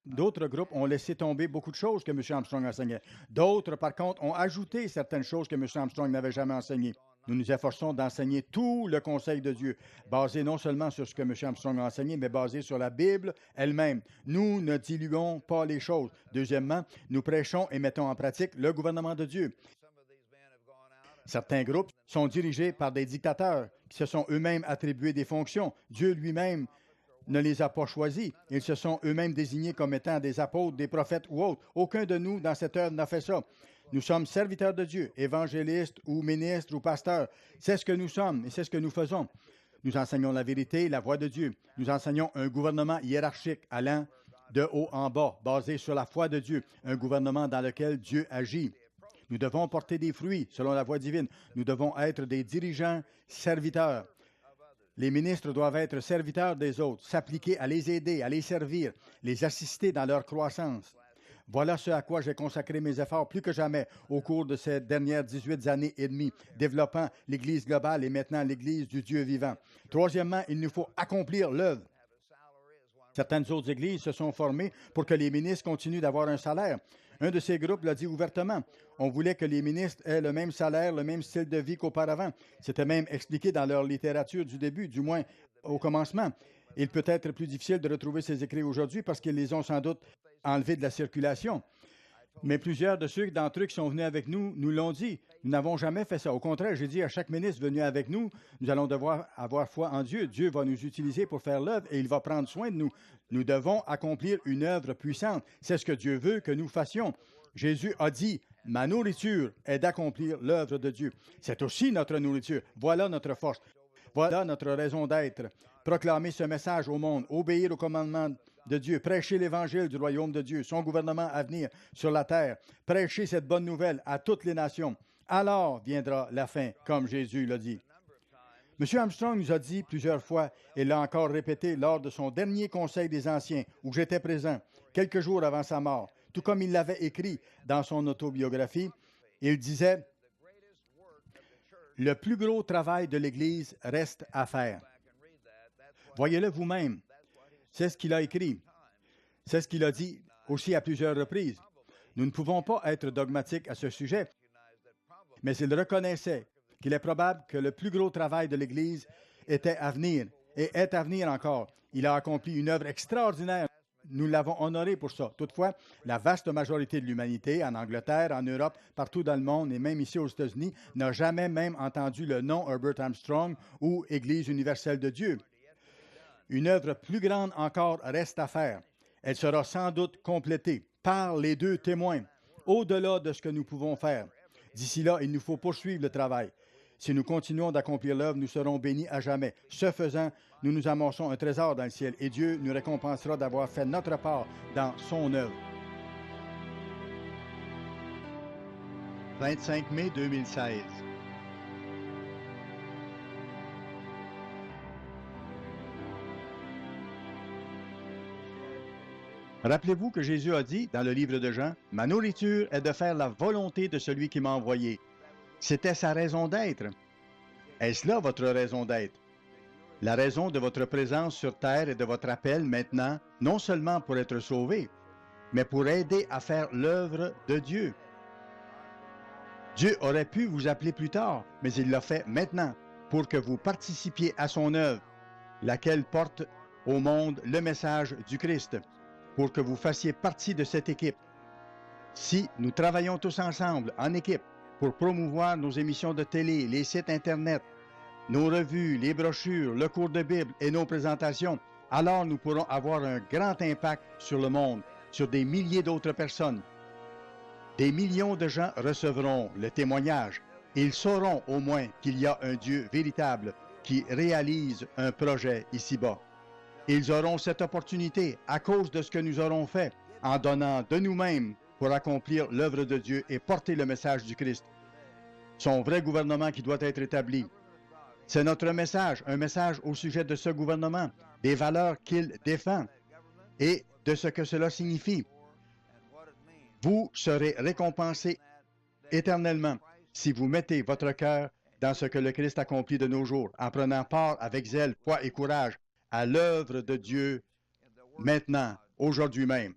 D'autres groupes ont laissé tomber beaucoup de choses que M. Armstrong enseignait. D'autres, par contre, ont ajouté certaines choses que M. Armstrong n'avait jamais enseignées. Nous nous efforçons d'enseigner tout le conseil de Dieu, basé non seulement sur ce que M. Armstrong a enseigné, mais basé sur la Bible elle-même. Nous ne diluons pas les choses. Deuxièmement, nous prêchons et mettons en pratique le gouvernement de Dieu. Certains groupes sont dirigés par des dictateurs qui se sont eux-mêmes attribués des fonctions. Dieu lui-même ne les a pas choisis. Ils se sont eux-mêmes désignés comme étant des apôtres, des prophètes ou autres. Aucun de nous dans cette œuvre n'a fait ça. Nous sommes serviteurs de Dieu, évangélistes ou ministres ou pasteurs. C'est ce que nous sommes et c'est ce que nous faisons. Nous enseignons la vérité, la voie de Dieu. Nous enseignons un gouvernement hiérarchique allant de haut en bas, basé sur la foi de Dieu, un gouvernement dans lequel Dieu agit. Nous devons porter des fruits selon la voie divine. Nous devons être des dirigeants serviteurs. Les ministres doivent être serviteurs des autres, s'appliquer à les aider, à les servir, les assister dans leur croissance. Voilà ce à quoi j'ai consacré mes efforts plus que jamais au cours de ces dernières 18 années et demie, développant l'Église globale et maintenant l'Église du Dieu vivant. Troisièmement, il nous faut accomplir l'œuvre. Certaines autres églises se sont formées pour que les ministres continuent d'avoir un salaire. Un de ces groupes l'a dit ouvertement. On voulait que les ministres aient le même salaire, le même style de vie qu'auparavant. C'était même expliqué dans leur littérature du début, du moins au commencement. Il peut être plus difficile de retrouver ces écrits aujourd'hui parce qu'ils les ont sans doute enlevés de la circulation. Mais plusieurs de ceux d'entre eux qui sont venus avec nous nous l'ont dit. Nous n'avons jamais fait ça. Au contraire, j'ai dit à chaque ministre venu avec nous, nous allons devoir avoir foi en Dieu. Dieu va nous utiliser pour faire l'œuvre et il va prendre soin de nous. Nous devons accomplir une œuvre puissante. C'est ce que Dieu veut que nous fassions. Jésus a dit, « Ma nourriture est d'accomplir l'œuvre de Dieu. » C'est aussi notre nourriture. Voilà notre force. Voilà notre raison d'être. Proclamer ce message au monde, obéir au commandement de Dieu, prêcher l'Évangile du royaume de Dieu, son gouvernement à venir sur la terre, prêcher cette bonne nouvelle à toutes les nations. Alors viendra la fin, comme Jésus l'a dit. M. Armstrong nous a dit plusieurs fois, et l'a encore répété lors de son dernier conseil des anciens, où j'étais présent, quelques jours avant sa mort, tout comme il l'avait écrit dans son autobiographie. Il disait, « Le plus gros travail de l'Église reste à faire. » Voyez-le vous-même. C'est ce qu'il a écrit. C'est ce qu'il a dit aussi à plusieurs reprises. Nous ne pouvons pas être dogmatiques à ce sujet, mais il reconnaissait qu'il est probable que le plus gros travail de l'Église était à venir et est à venir encore. Il a accompli une œuvre extraordinaire. Nous l'avons honoré pour ça. Toutefois, la vaste majorité de l'humanité, en Angleterre, en Europe, partout dans le monde et même ici aux États-Unis, n'a jamais même entendu le nom Herbert Armstrong ou Église universelle de Dieu. Une œuvre plus grande encore reste à faire. Elle sera sans doute complétée par les deux témoins, au-delà de ce que nous pouvons faire. D'ici là, il nous faut poursuivre le travail. Si nous continuons d'accomplir l'œuvre, nous serons bénis à jamais. Ce faisant, nous nous amassons un trésor dans le ciel et Dieu nous récompensera d'avoir fait notre part dans son œuvre. 25 mai 2016. Rappelez-vous que Jésus a dit dans le livre de Jean, « Ma nourriture est de faire la volonté de celui qui m'a envoyé. » C'était sa raison d'être. Est-ce là votre raison d'être? La raison de votre présence sur terre et de votre appel maintenant, non seulement pour être sauvé, mais pour aider à faire l'œuvre de Dieu. Dieu aurait pu vous appeler plus tard, mais il l'a fait maintenant pour que vous participiez à son œuvre, laquelle porte au monde le message du Christ, pour que vous fassiez partie de cette équipe. Si nous travaillons tous ensemble, en équipe, pour promouvoir nos émissions de télé, les sites Internet, nos revues, les brochures, le cours de Bible et nos présentations, alors nous pourrons avoir un grand impact sur le monde, sur des milliers d'autres personnes. Des millions de gens recevront le témoignage et ils sauront au moins qu'il y a un Dieu véritable qui réalise un projet ici-bas. Ils auront cette opportunité à cause de ce que nous aurons fait en donnant de nous-mêmes pour accomplir l'œuvre de Dieu et porter le message du Christ. Son vrai gouvernement qui doit être établi. C'est notre message, un message au sujet de ce gouvernement, des valeurs qu'il défend et de ce que cela signifie. Vous serez récompensés éternellement si vous mettez votre cœur dans ce que le Christ accomplit de nos jours, en prenant part avec zèle, foi et courage à l'œuvre de Dieu maintenant, aujourd'hui même.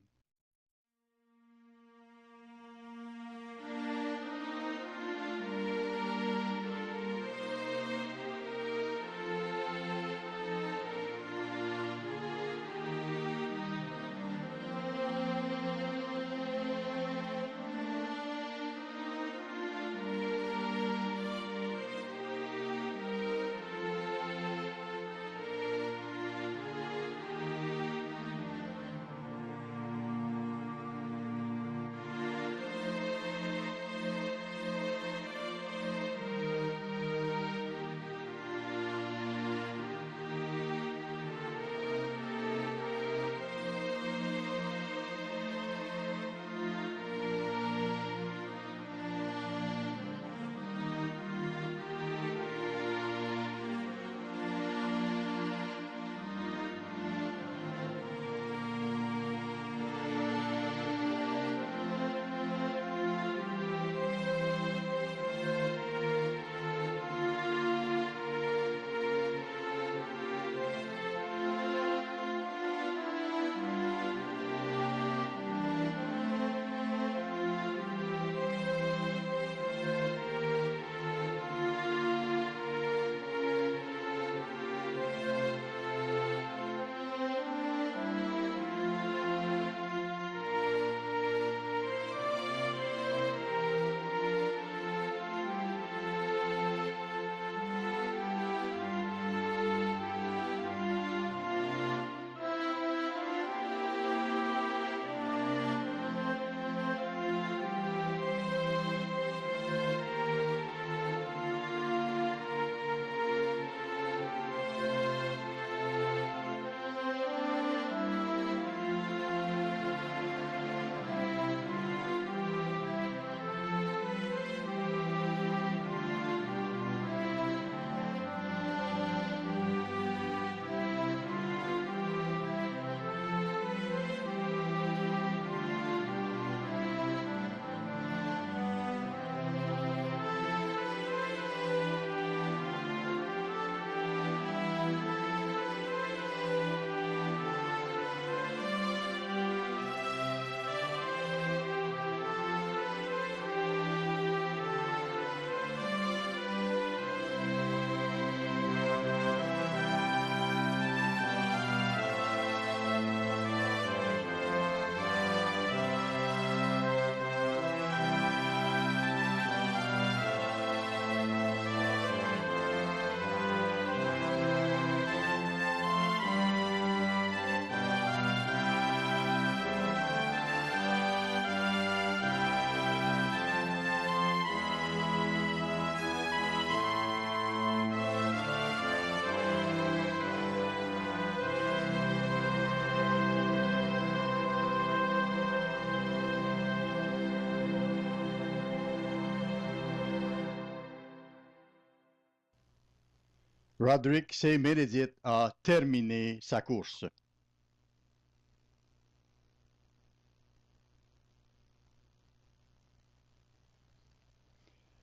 Roderick C. Meredith a terminé sa course.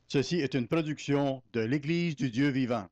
Ceci est une production de l'Église du Dieu vivant.